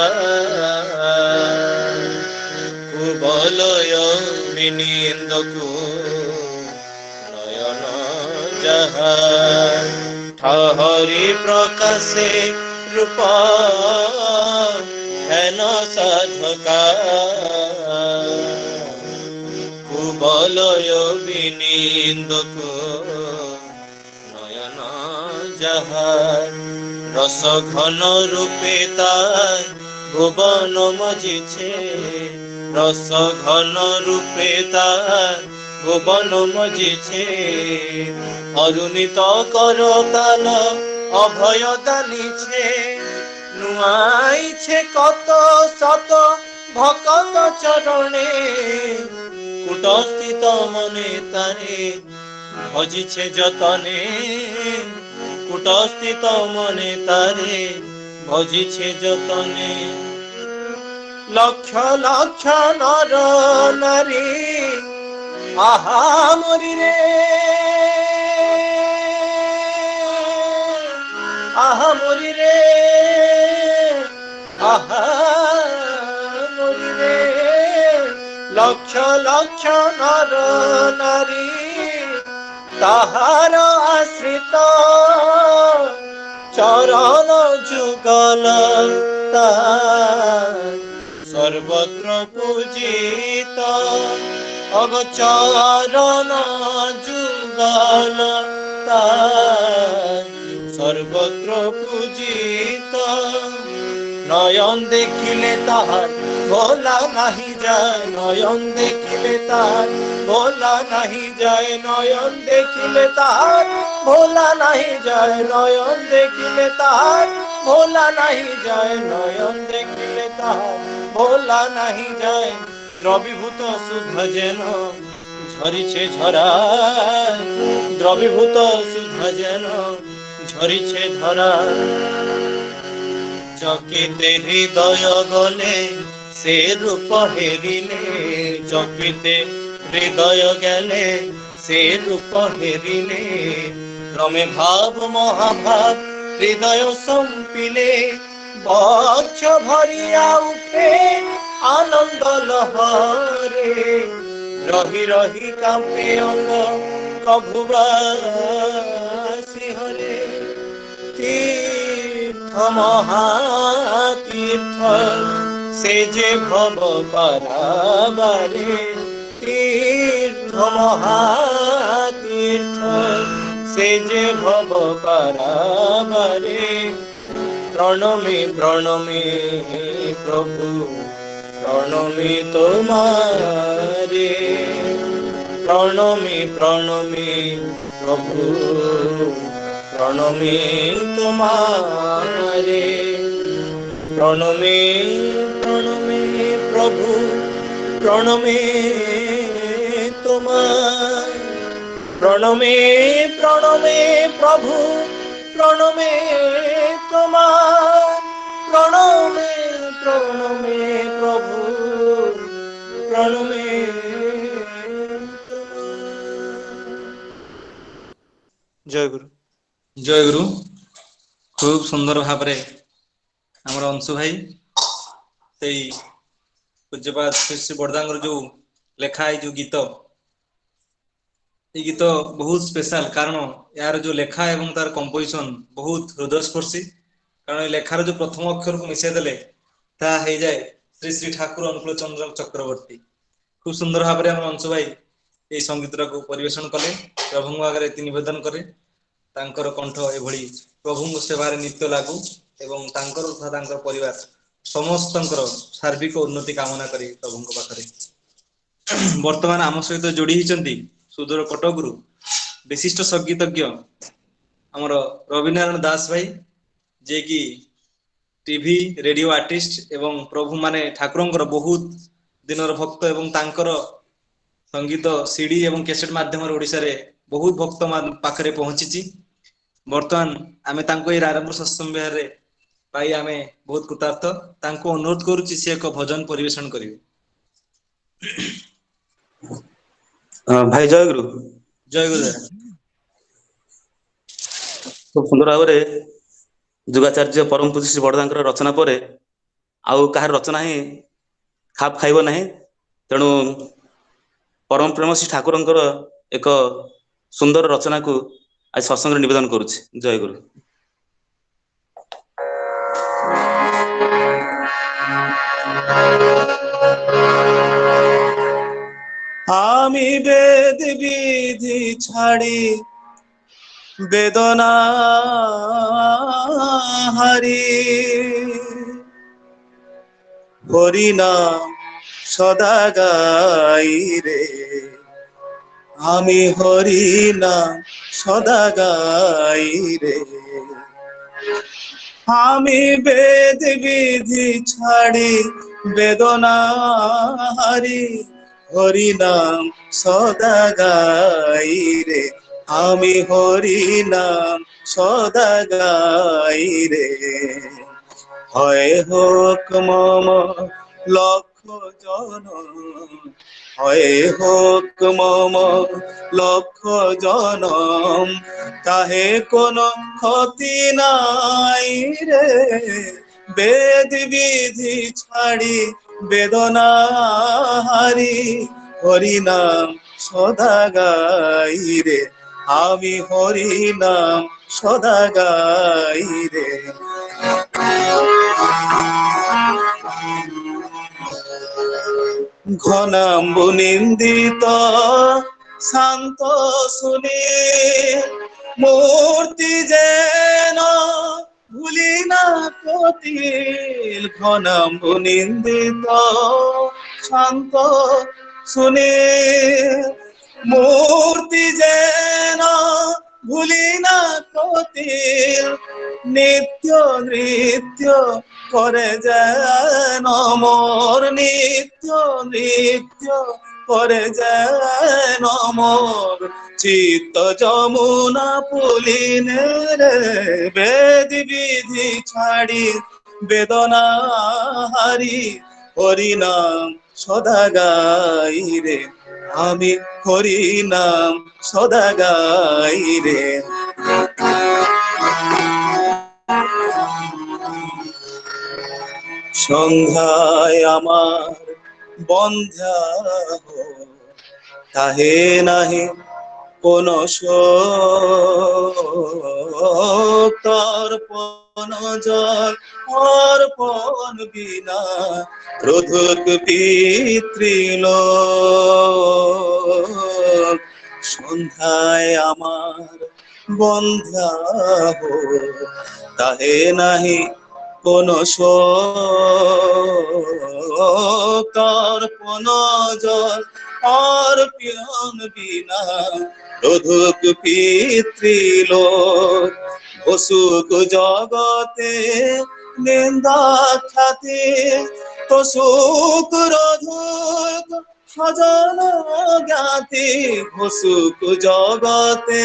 কুবলয় বিনিন্দকু নয়ন যাহা। হরি প্রকাশে রূপ হেন সাধকা, কুবলয় বিনিন্দকু নয়ন যাহা। রস ঘন রূপে তার ভুবন মজিছে, রস ঘন রূপে তার ভুবন মজিছে। অরুণিত কর তাল অভয় দানিছে, নুয়াইছে কত শত ভকত চরণে। কুটস্থিত মনে তারে ভজিছে যতনে, কুটস্থিত মনে তারে ভজিছে যতনে। লক্ষ লক্ষ নর নারী আহা মরিরে, আহা মরিরে, আহা মরিরে। লক্ষ লক্ষ নর নারী তাহার আশ্রিত, চরণ যুগল তার সর্বত্র পূজিত। অগচরণ যুগল তার সর্বত্র পূজিত। নয়ন দেখিলে তাহার ভোলা নাহি যায়, নয়ন দেখিলে তাহার ভোলা নাহি যায়, নয়ন দেখিলে তাহার ভোলা নাহি যায়, নয়ন দেখিলে তাহার ভোলা নাহি যায়, নয়ন দেখিলে তাহার ভোলা নাহি যায়। দ্রবীভূত শুদ্ধ যেন ঝরিছে ঝরা, দ্রবীভূত শুদ্ধ যেন ঝরিছে ধরা। চকিতে হৃদয় গলে সে রূপ হেরিলে, চকিতে হৃদয় গেলে সে রূপ হেরিলে। ক্রমে ভাব মহাভাব হৃদয় সম্পিলে, বক্ষ ভরিয়া উঠে আনন্দ লহরে। রহি রহি কাঁপে অঙ্গ কভুবা শিহরে। তীর্থ মহাতীর্থ সে যে ভব পারাবারে, তীর্থ মহাতীর্থ সে যে ভব পারাবারে। প্রণমে প্রণমে প্রভু প্রণমে তোমারে, প্রণমে প্রণমে প্রভু প্রণমে তোমারে। প্রণমে প্রণমে প্রভু প্রণমে তোমার, প্রণমে প্রণমে প্রভু প্রণমে তোমার, প্রণমে প্রণমে প্রভু প্রণমে তোমার। জয় গুরু। ଜୟ ଗୁରୁ। ଖୁବ ସୁନ୍ଦର ଭାବରେ ଆମର ଅଂଶୁ ଭାଇ ସେଇ ପୂଜ୍ୟପାଦ ଶ୍ରୀ ଶ୍ରୀ ବଡ଼ଦାଙ୍କର ଯୋଉ ଲେଖା ଏଇ ଯୋଉ ଗୀତ এই গীত বহুত স্পেশাল কারণ यार जो लेखा এবং তার কম্পোজিশন বহুত হৃদয়স্পর্শী কারণ এই লেখার যে প্রথম অক্ষরକୁ মিশাই দেলে তাহা হয়ে যায় শ্রী শ্রী ঠাকুর অনুকূল চন্দ্র চক্রবর্তী। খুব সুন্দর ভাবে আমার অଂଶୁ ভাই এই সঙ্গীতটাକୁ ପରିବେଷଣ କଲେ ପ୍ରଭୁଙ୍କ ଆଗରେ ଏତି ନିବେଦନ କରେ ତାଙ୍କର କଣ୍ଠ ଏଭଳି ପ୍ରଭୁଙ୍କ ସେବାରେ ନିତ୍ୟ ଲାଗୁ ଏବଂ ତାଙ୍କର ତଥା ତାଙ୍କର ପରିବାର ସମସ୍ତଙ୍କର ସାର୍ବିକ ଉନ୍ନତି କାମନା କରି ପ୍ରଭୁଙ୍କ ପାଖରେ ବର୍ତ୍ତମାନ ଆମ ସହିତ ଯୋଡି ହେଇଛନ୍ତି ସୁଦୂର କଟକରୁ ବିଶିଷ୍ଟ ସଙ୍ଗୀତଜ୍ଞ ଆମର ରବିନାରାୟଣ ଦାସ ଭାଇ ଯେ କି টিভি ରେଡିଓ ଆର୍ଟିଷ୍ଟ ଏବଂ ପ୍ରଭୁ ମାନେ ଠାକୁରଙ୍କର ବହୁତ ଦିନର ଭକ୍ତ ଏବଂ ତାଙ୍କର ସଙ୍ଗୀତ ସିଡି ଏବଂ କ୍ୟାସେଟ ମାଧ୍ୟମରେ ଓଡ଼ିଶାରେ ବହୁତ ଭକ୍ତ ପାଖରେ ପହଞ୍ଚିଛି। ବର୍ତ୍ତମାନ ଆମେ ତାଙ୍କୁ ଏଇ ରାୟରଙ୍ଗପୁର ସତ୍ସଙ୍ଗ ବିହାରରେ ପାଇ ଆମେ ବହୁତ କୃତାର୍ଥ। ତାଙ୍କୁ ଅନୁରୋଧ କରୁଛି ସେ ଏକ ଭଜନ ପରିବେଷଣ କରିବେ। ଭାଇ ଜୟଗୁରୁ। ଜୟ ଗୁରୁ। ଖୁବ ସୁନ୍ଦର ଭାବରେ ଯୁଗାଚାର୍ଯ୍ୟ ପରମ ପୂଜ୍ୟ ଶ୍ରୀ ବଡ଼ଦାଙ୍କର ରଚନା ପରେ ଆଉ କାହାର ରଚନା ହିଁ ଖାପ ଖାଇବ ନାହିଁ। ତେଣୁ ପରମ ପ୍ରେମ ଶ୍ରୀ ଠାକୁରଙ୍କର ଏକ ସୁନ୍ଦର ରଚନାକୁ ଆଜି ସତ୍ସଙ୍ଗରେ ନିବେଦନ କରୁଛି। ଜୟଗୁରୁ। আমি বেদ বিধি ছাড়ি বেদনা হারি হরিনাম সদা গাই রে আমি হরিনাম সদা গাই রে আমি বেদ বিধি ছাড়ি বেদনা হারি হরিনাম সদা গাই রে আমি হরিনাম সদা গাই রে হয় হোক মম লক্ষ জনম হয় হোক মম লক্ষ জনম তাহে কোনো ক্ষতি নাই রে বেদ বিধি ছাড়ি বেদনা হারি হরিনাম সদা গাই রে আমি হরিনাম সদা গাই রে ঘনাম্বু নিন্দিত শান্ত শুনি মূর্তি যেন ভুলি না কতিল ঘনাম্বু নিন্দিত শান্ত শুনি মূর্তি যেন ভুলি না কতিল নিত্য নৃত্য করে যেন মোর নিত্য নৃত্য করে যেন মোর চিত্ত যমুনা পুলিনে রে বেদ বিধি ছাড়ি বেদনা হারি হরিনাম সদা গাই রে আমি হরিনাম সদা গাই রে সন্ধ্যায় আমার বন্ধা তাহে নাহি কোন তর্পণ জল অর্পণ বিনা প্রধুক পিতৃলোক সন্ধ্যায় আমার বন্ধা তাহে নাহি কোন তর্পণ জল অর্পণ বিনা প্রধুক পিতৃলোক অসুখ জগতে নিন্দা খ্যাতি তো সুখ রধুক সজন জ্ঞাতি অসুখ জগতে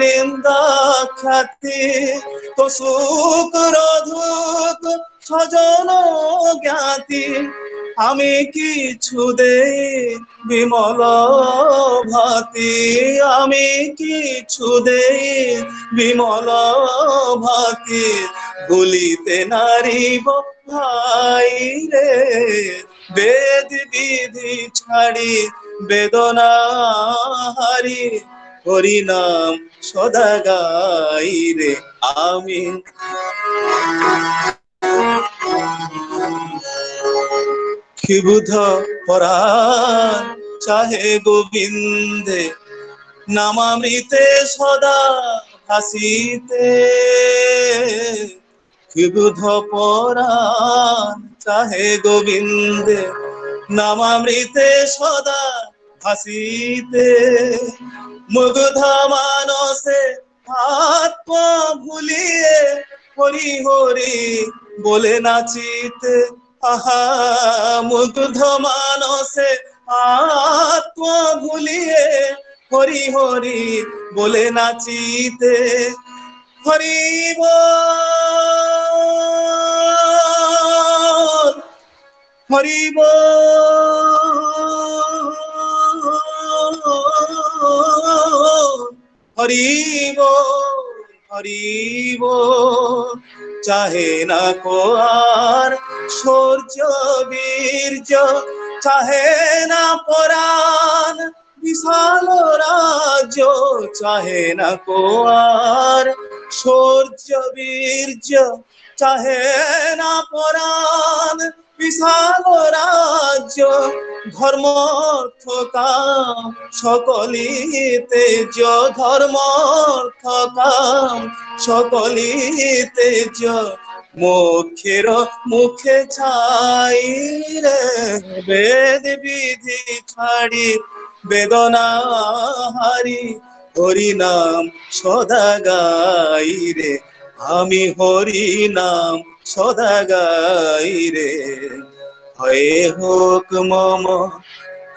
নিন্দা খ্যাতি তো সুখ রধুক সজন জ্ঞাতি আমি কিছু দেই বিমল ভাতি আমি কিছু দেই বিমল ভাতি ভুলিতে নারিব ভাই রে বেদ বিধি ছাড়ি বেদনা হারি হরি নাম সদা গাই রে আমি। ক্ষুব্ধ পরাণ চাহে গোবিন্দে নামামৃতে সদা হাসিতে। ক্ষুব্ধ পরাণ চাহে গোবিন্দে নামামৃতে সদা হাসিতে। মুগ্ধ মানসে আত্ম ভুলিয়ে হরি হরি বলে নাচিতে। আহা মুগ্ধ মানসে আত্ম ভুলিয়ে হরি হরি বলে নাচিতে। হরি বল হরি বল হরি বল হরি বল। চাহে না কো আর শৌর্য বীর্য, চাহে না পরাণ বিশাল রাজ্য। চাহে না কো আর শৌর্য বীর্য, চাহে না পরাণ বিশাল রাজ্য। ধর্ম অর্থ কাম সকলি তেজ, ধর্ম অর্থ কাম সকলি তেজ। মোক্ষের মুখে ছাই রে বেদ বিধি ছাড়ি বেদনা হারি হরি নাম সদা গাই রে আমি। হরি নাম সদা গাই রে। হয়ে হোক মম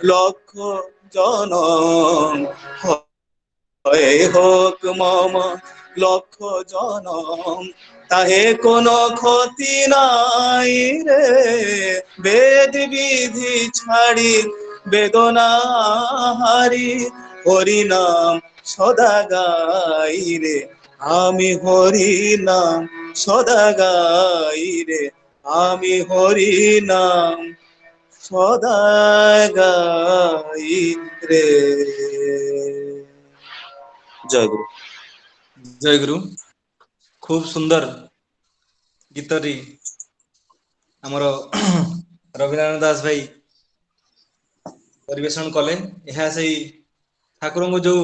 লক্ষ জনম, হয়ে হোক মম লক্ষ জনম, তাহে কোনো ক্ষতি নাই রে। বেদ বিধি ছাড়ি বেদনা হারি হরি নাম সদা গাই রে আমি। হরি নাম সদা গাই রে আমি। হরি নাম সদা গাই রে। জয় গুরু। ଜୟ ଗୁରୁ। ଖୁବ ସୁନ୍ଦର ଗୀତଟି ଆମର ରବିନାରାୟଣ ଦାସ ଭାଇ ପରିବେଷଣ କଲେ। ଏହା ସେଇ ଠାକୁରଙ୍କ ଯୋଉ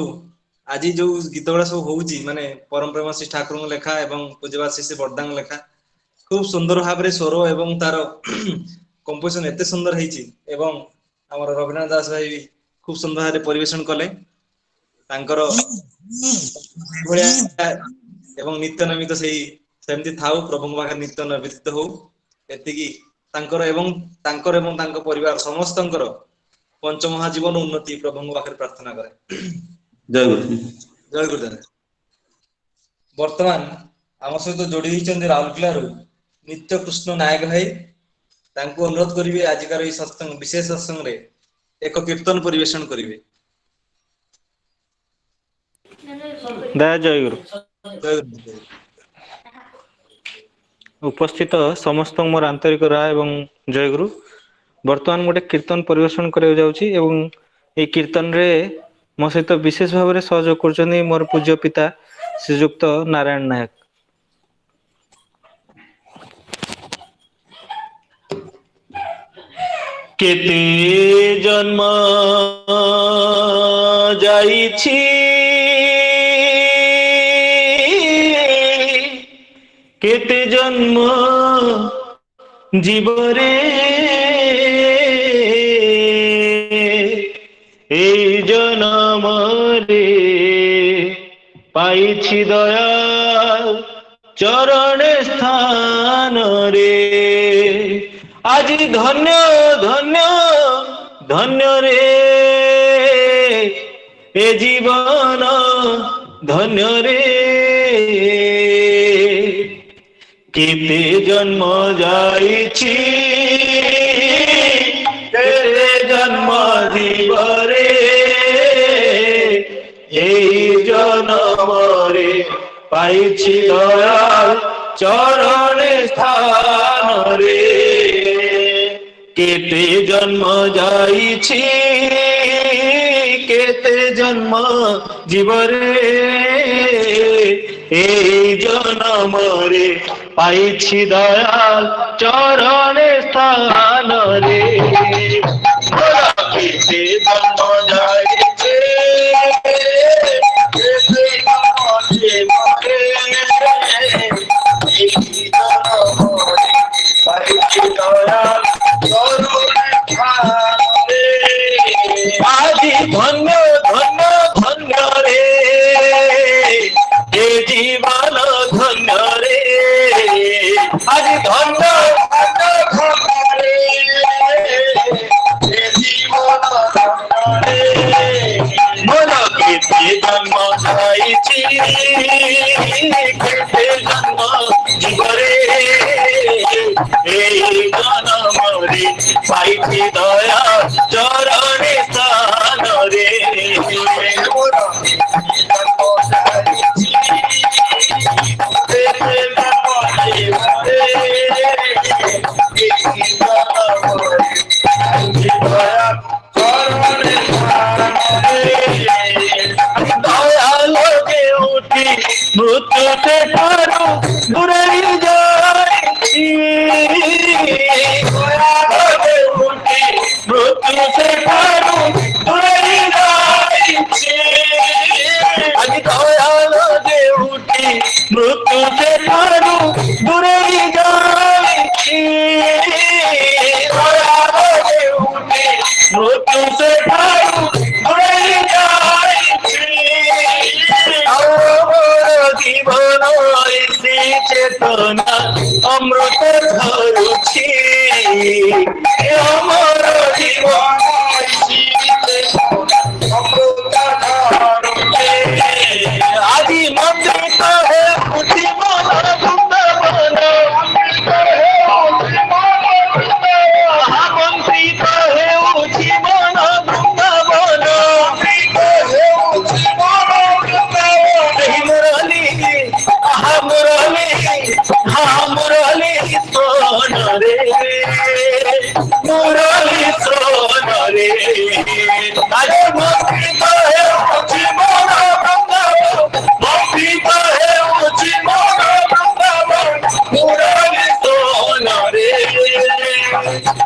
ଆଜି ଯୋଉ ଗୀତ ଗୁଡା ସବୁ ହଉଛି, ମାନେ ପରମ ପ୍ରେମ ଶ୍ରୀ ଠାକୁରଙ୍କ ଲେଖା ଏବଂ ପୂଜ୍ୟବାଦ ଶ୍ରୀ ବରଦାଙ୍କ ଲେଖା, ଖୁବ ସୁନ୍ଦର ଭାବରେ ସ୍ୱର ଏବଂ ତାର କମ୍ପୋଜିସନ ଏତେ ସୁନ୍ଦର ହେଇଛି। ଏବଂ ଆମର ରବିନାରାୟଣ ଦାସ ଭାଇ ବି ଖୁବ ସୁନ୍ଦର ଭାବରେ ପରିବେଷଣ କଲେ। ତାଙ୍କର ସେଇଭଳିଆ ଏବଂ ନିତ୍ୟ ନୈମିତ ସେମିତି ଥାଉ, ପ୍ରଭୁଙ୍କ ପାଖରେ ନିତ୍ୟ ନୈବେଦିତ ହଉ। ଏତିକି ତାଙ୍କର ଏବଂ ତାଙ୍କ ପରିବାର ସମସ୍ତଙ୍କର ପଞ୍ଚମହାଜୀବନ ଉନ୍ନତି ପ୍ରଭୁଙ୍କ ପାଖରେ ପ୍ରାର୍ଥନା କରେ। ଜୟ ଗୁରୁ। ଜୟ ଗୁରୁଦେବ। ବର୍ତ୍ତମାନ ଆମ ସହିତ ଯୋଡି ହେଇଛନ୍ତି ରାଉରକେଲାରୁ ନିତ୍ୟ କୃଷ୍ଣ ନାୟକ ଭାଇ। ତାଙ୍କୁ ଅନୁରୋଧ କରିବି ଆଜିକାର ଏଇ ସତ୍ସଙ୍ଗ ବିଶେଷ ସତ୍ସଙ୍ଗରେ ଏକ କୀର୍ତ୍ତନ ପରିବେଷଣ କରିବେ। ଦୟା ଜୟ ଗୁରୁ। ଜୟ ଗୁରୁ। ଉପସ୍ଥିତ ସମସ୍ତଙ୍କୁ ମୋର ଆନ୍ତରିକ ରାୟ ଏବଂ ଜୟଗୁରୁ। ବର୍ତ୍ତମାନ ଗୋଟେ କୀର୍ତ୍ତନ ପରିବେଷଣ କରିବାକୁ ଯାଉଛି ଏବଂ এই କୀର୍ତ୍ତନରେ ମୋ ସହିତ ବିଶେଷ ଭାବରେ ସହଯୋଗ କରୁଛନ୍ତି ମୋର ପୂଜ୍ୟ ପିତା ଶ୍ରୀଯୁକ୍ତ ନାରାୟଣ ନାୟକ। କେତେ ଜନ୍ମ ଯାଇଛି କେତେ ଜନ୍ମ জীবরে এই জনমরে পাইছি দয়া চরণে স্থানরে। আজি ধন্য ধন্য ধন্য রে এ জীবন ধন্য রে। কেতে জন্ম যাইছি কেতে জন্ম জীবরে এই জনমরে পাইছি দয়াল চরণে স্থানরে। কেতে জন্ম যাইছি জন্ম জীবরে এই জনমরে পাইছি দয়াল চরণে স্থান রে কেতে জন্ম যাইছে কেতে জন্ম জীবরে এই জনমরে পাইছি দয়াল চরণে স্থান রে আজি ধন্য ধন্য ধন্য রে এ জীবন ধন্য রে আজি ধন্য ধন্য ধন্য রে এ জীবন ধন্য রে মন কেতে জন্ম যাইছি কেতে জন্ম জীবরে এই জনমরে পাইছি দয়া চরণে স্থান রে দয়ালোকে উঠি মৃত্যুতে ঠারু দূরে যাইছি দয়ালোকে উঠি মৃত্যুতে ঠারু দূরে যাইছি আজি দয়ালোকে উঠি মৃত্যুতে ঠারু দূরে যাইছি দয়ালোকে উঠি মৃত্যুতে ঠারু দূরে যাইছি জীবন শ্রী চেতনা অমৃত ধরুছি আমার জীবন শ্রী চেতনা অমৃত ধরুছি আজি মন্দির হে উঠি মন বৃন্দাবন মন্ত্রিত হে উঠি মন বৃন্দাবন মুরলি মুরলি সোন রে মুরলি সোন রে আরে মন্ত্রিত হে উঠি মন বৃন্দাবন মন্ত্রিত হে উঠি মন বৃন্দাবন মুরলি সোন রে মুরলি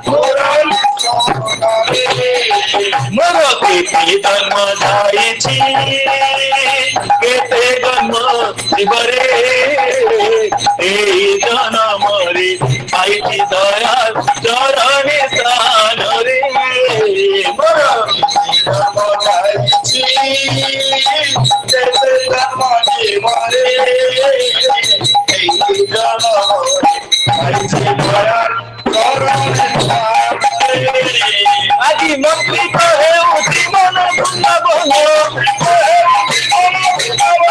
সোন রে মোর কেতে জন্ম যাইছি কেতে জন্ম জীবরে এই জনমরে পাইছি দয়াল চরণে স্থান রে মোর জন্ম যাইছি কেতে জন্ম জীবরে এই জনমরে পাইছি দয়াল চরণে স্থান রে আজি মন্ত্রিত হে উঠি মন বৃন্দাবন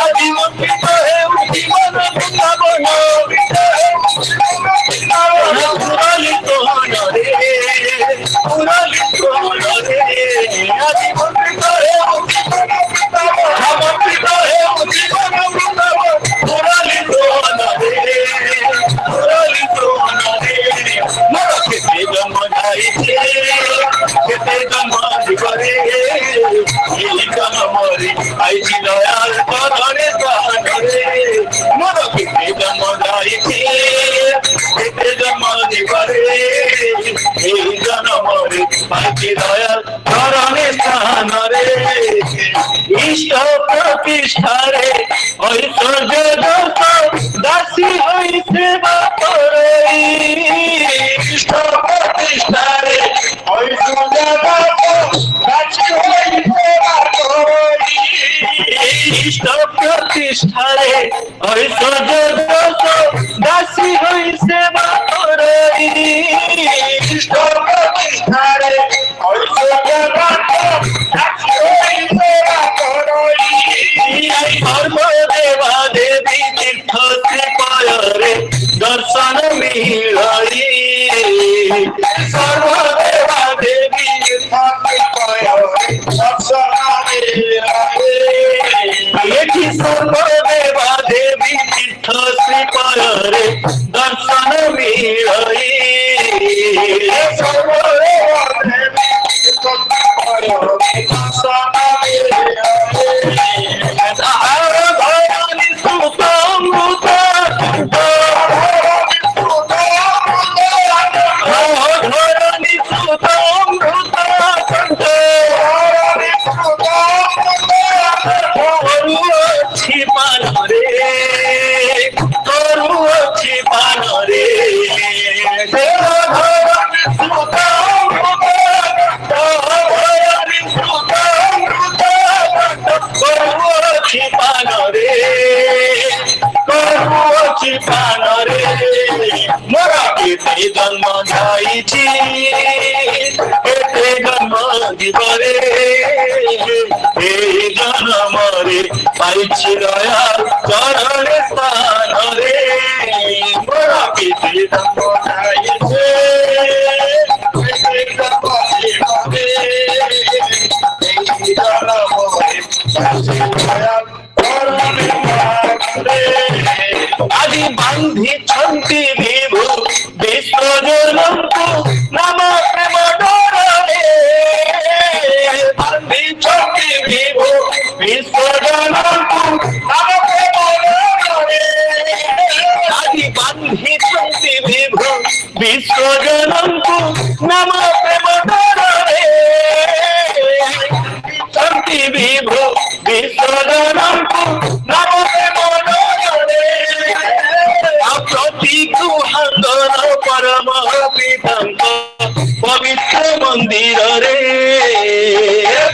আজি মন্ত্রিত হে উঠি মন বৃন্দাবন মুরলি সোন রে মুরলি সোন রে আজি মন্ত্রিত হে উঠি মন বৃন্দাবন মন্ত্রিত হে উঠি মন বৃন্দাবন মুরলি সোন রে মুরলি সোন রে মোর কেতে জন্ম যাইছে কেতে জন্ম জীবরে এই জনমরে পাইছি দয়াল চরণে স্থান রে মোর কেতে জন্ম যাইছে কেতে জন্ম জীবরে এই জনমরে পাইছি দয়াল চরণে স্থান রে ইষ্ট প্রতিষ্ঠারে ঐশ্বর্য যশ দাসী হই সেবা করে ইষ্ট প্রতিষ্ঠারে ঐশ্বর্য দাসী হই সেবা করে ইষ্ট প্রতিষ্ঠারে ঐশ্বর্য যশ দাসী হই সেবা করে ইষ্ট প্রতিষ্ঠারে ঐশ্বর্য যশ দাসী হই সেবা করে সর্বদেবা দেবী তীর্থ শ্রীপয়রে দর্শন মিলাই সর্বদেবা দেবী তীর্থ শ্রীপয়রে দর্শন মিলাই এটি সর্বদেবা দেবী তীর্থ শ্রীপয়রে দর্শন মিলাই সর্বদেবা দেবী তীর্থ শ্রীপয়রে দর্শন মিলাই জীবরে এই জনমরে পাইছি দয়া চরণে স্থান রে মোর পিতৃ ধর্ম গাইছে আদি বান্ধিছন্তি বিভু বিশ্বজনଙ୍କୁ নাম প্রেম ডরে বান্ধিছন্তি বিভু বিশ্বজনଙ୍କୁ নাম প্রেম ডরে আদি বান্ধিছন্তি বিভু বিশ্বজনଙ୍କୁ নাম প্রেম ডরে শান্তি বিভু বিশ্বজনଙ୍କୁ নাম প্রেম ডরে প্রতি কুহাঙ্গন পরম পিতাଙ୍କ পবিত্র মন্দিরে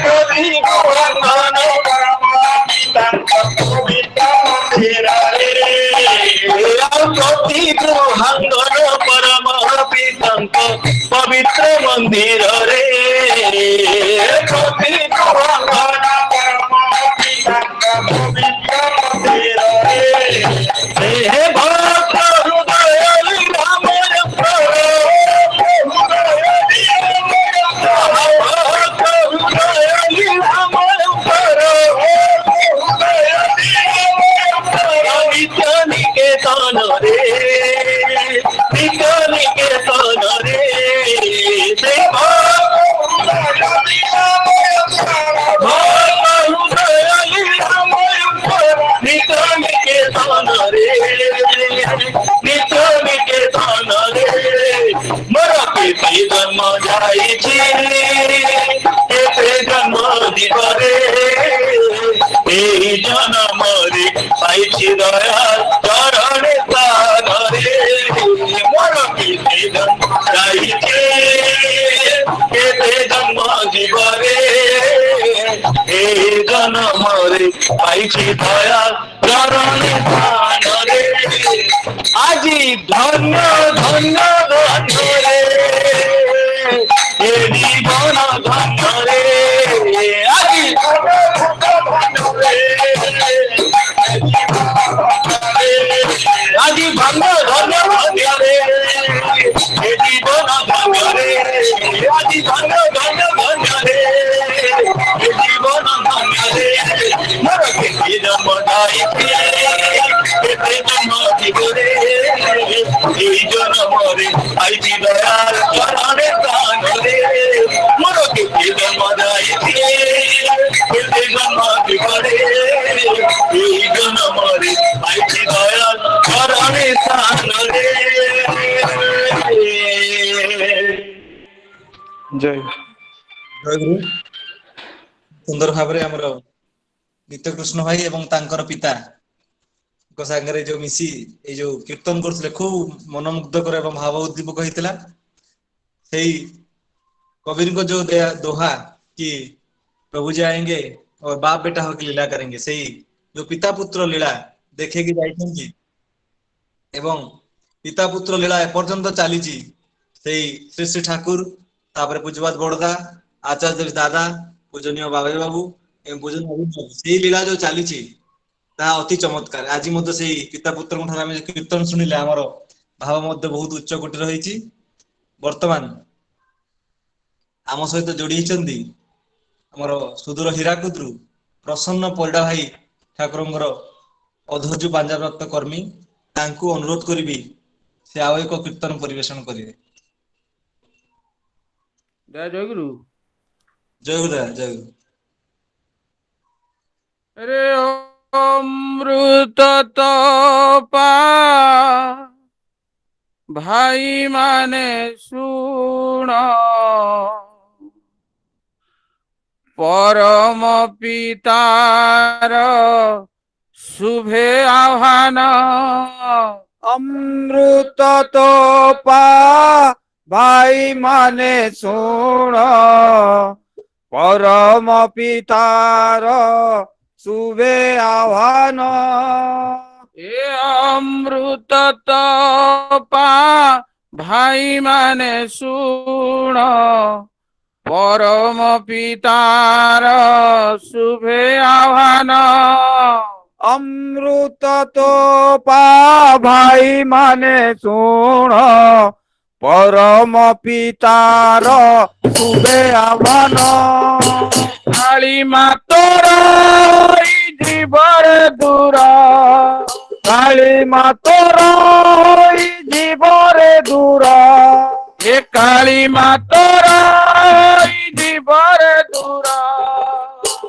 প্রতি কুহাঙ্গন পরম পিতাଙ୍କ পবিত্র মন্দিরে প্রতি কুহাঙ্গন পরম পিতাଙ୍କ পবিত্র মন্দিরে প্রতি কুহাঙ্গন পরম পিতাଙ୍କ পবিত্র মন্দিরে হে ভক্ত হৃদয় রামর নিকেতন রে নিকেতন রে নিকেতন রে নিকেতন রে মোর পিতৃ জন্ম যাইছি এতে জন্ম দিবরে এই জনমরে পাইছি দয়া চরণে স্থান রে মোর পিতৃ জন্ম যাইছি এতে জন্ম দিবরে এই জনমরে পাইছি দয়া চরণে স্থান রে আজি ধন্য ধন্য ধন্য রে এ জীবন ধন্য রে আজি আজি ধন্য ধন্য ধন্য রে এ জীবন ধন্য রে আজি ধন্য ধন্য ধন্য রে এ জীবন ধন্য রে মোর পিতৃ জন্ম যাইছি এতে জন্ম দিবরে এই জন্মরে পাইছি দয়ার চরণে স্থান রে মোর পিতৃ জন্ম যাইছি এতে জন্ম দিবরে এই জন্মরে পাইছি দয়ার চরণে স্থান রে ଜୟ ଜୟଗୁରୁ ସୁନ୍ଦର ଭାବରେ ଆମର ନିତ୍ୟକୃଷ୍ଣ ଭାଇ ଏବଂ ତାଙ୍କର ପିତା ସାଙ୍ଗରେ ଯୋଉ ମିଶି ଏଇ ଯୋଉ କୀର୍ତ୍ତନ କରୁଥିଲେ ଖୁବ ମନମୁଗ୍ଧକର ଏବଂ ଭାବ ଉଦ୍ଦୀପକ ହେଇଥିଲା। ସେଇ କବିରଙ୍କ ଯୋଉ ଦୋହା କି ପ୍ରଭୁ जी आएंगे और बाप बेटा होकर लीला करेंगे, ସେଇ ଯୋଉ ପିତା ପୁତ୍ର ଲୀଳା ଦେଖେଇକି ଯାଇଛନ୍ତି ଏବଂ ପିତା ପୁତ୍ର ଲୀଳା ଏପର୍ଯ୍ୟନ୍ତ ଚାଲିଛି। ସେଇ ଶ୍ରୀ ଶ୍ରୀ ଠାକୁର ତାପରେ ପୂଜ୍ୟପାଦ ବଡଦା ଆଚାର୍ଯ୍ୟ ଦାଦା ପୂଜନୀୟ ବାବାଇ ବାବୁ ଏବଂ ପୂଜନୀୟ ସେଇ ଲୀଳା ଯୋଉ ଚାଲିଛି ତାହା ଅତି ଚମତ୍କାର। ଆଜି ମଧ୍ୟ ସେଇ ପିତା ପୁତ୍ରଙ୍କ ଠାରୁ ଆମେ କୀର୍ତ୍ତନ ଶୁଣିଲେ ଆମର ଭାବ ମଧ୍ୟ ବହୁତ ଉଚ୍ଚ କୋଟିର ହେଇଛି। ବର୍ତ୍ତମାନ ଆମ ସହିତ ଯୋଡି ହେଇଛନ୍ତି ଆମର ସୁଦୂର ହୀରାକୁଦରୁ ପ୍ରସନ୍ନ ପରିଡା ଭାଇ ଠାକୁରଙ୍କର ଅଧୈର୍ଯ୍ୟ ପାଞ୍ଜାପ୍ରାପ୍ତ କର୍ମୀ। ତାଙ୍କୁ ଅନୁରୋଧ କରିବି ସେ ଆଉ ଏକ କୀର୍ତ୍ତନ ପରିବେଷଣ କରିବେ। ଜୟଗୁରୁ। ଜୟଗୁରୁ ଦାଦା ଜୟଗୁରୁ। ରେ ଅମୃତ ତପା ଭାଇ ମାନେ ଶୁଣ, ପରମ ପିତାର ଶୁଭେ ଆହ୍ୱାନ। ଅମୃତ ତପା ଭାଇ ମାନେ ଶୁଣ, ପରମ ପିତାର ଶୁଭେ ଆହ୍ୱାନ। ଏ ଅମୃତ ତପା ଭାଇ ମାନେ ଶୁଣ, পরম পিতার শুভে আহ্বান অমৃত তো পা ভাই মানে শুণ পরম পিতার শুভে আহ্বান কালী মাতর জীবরে দূর কালী মাতর জীবরে দূর এ কালী মাতর জীবরে দূর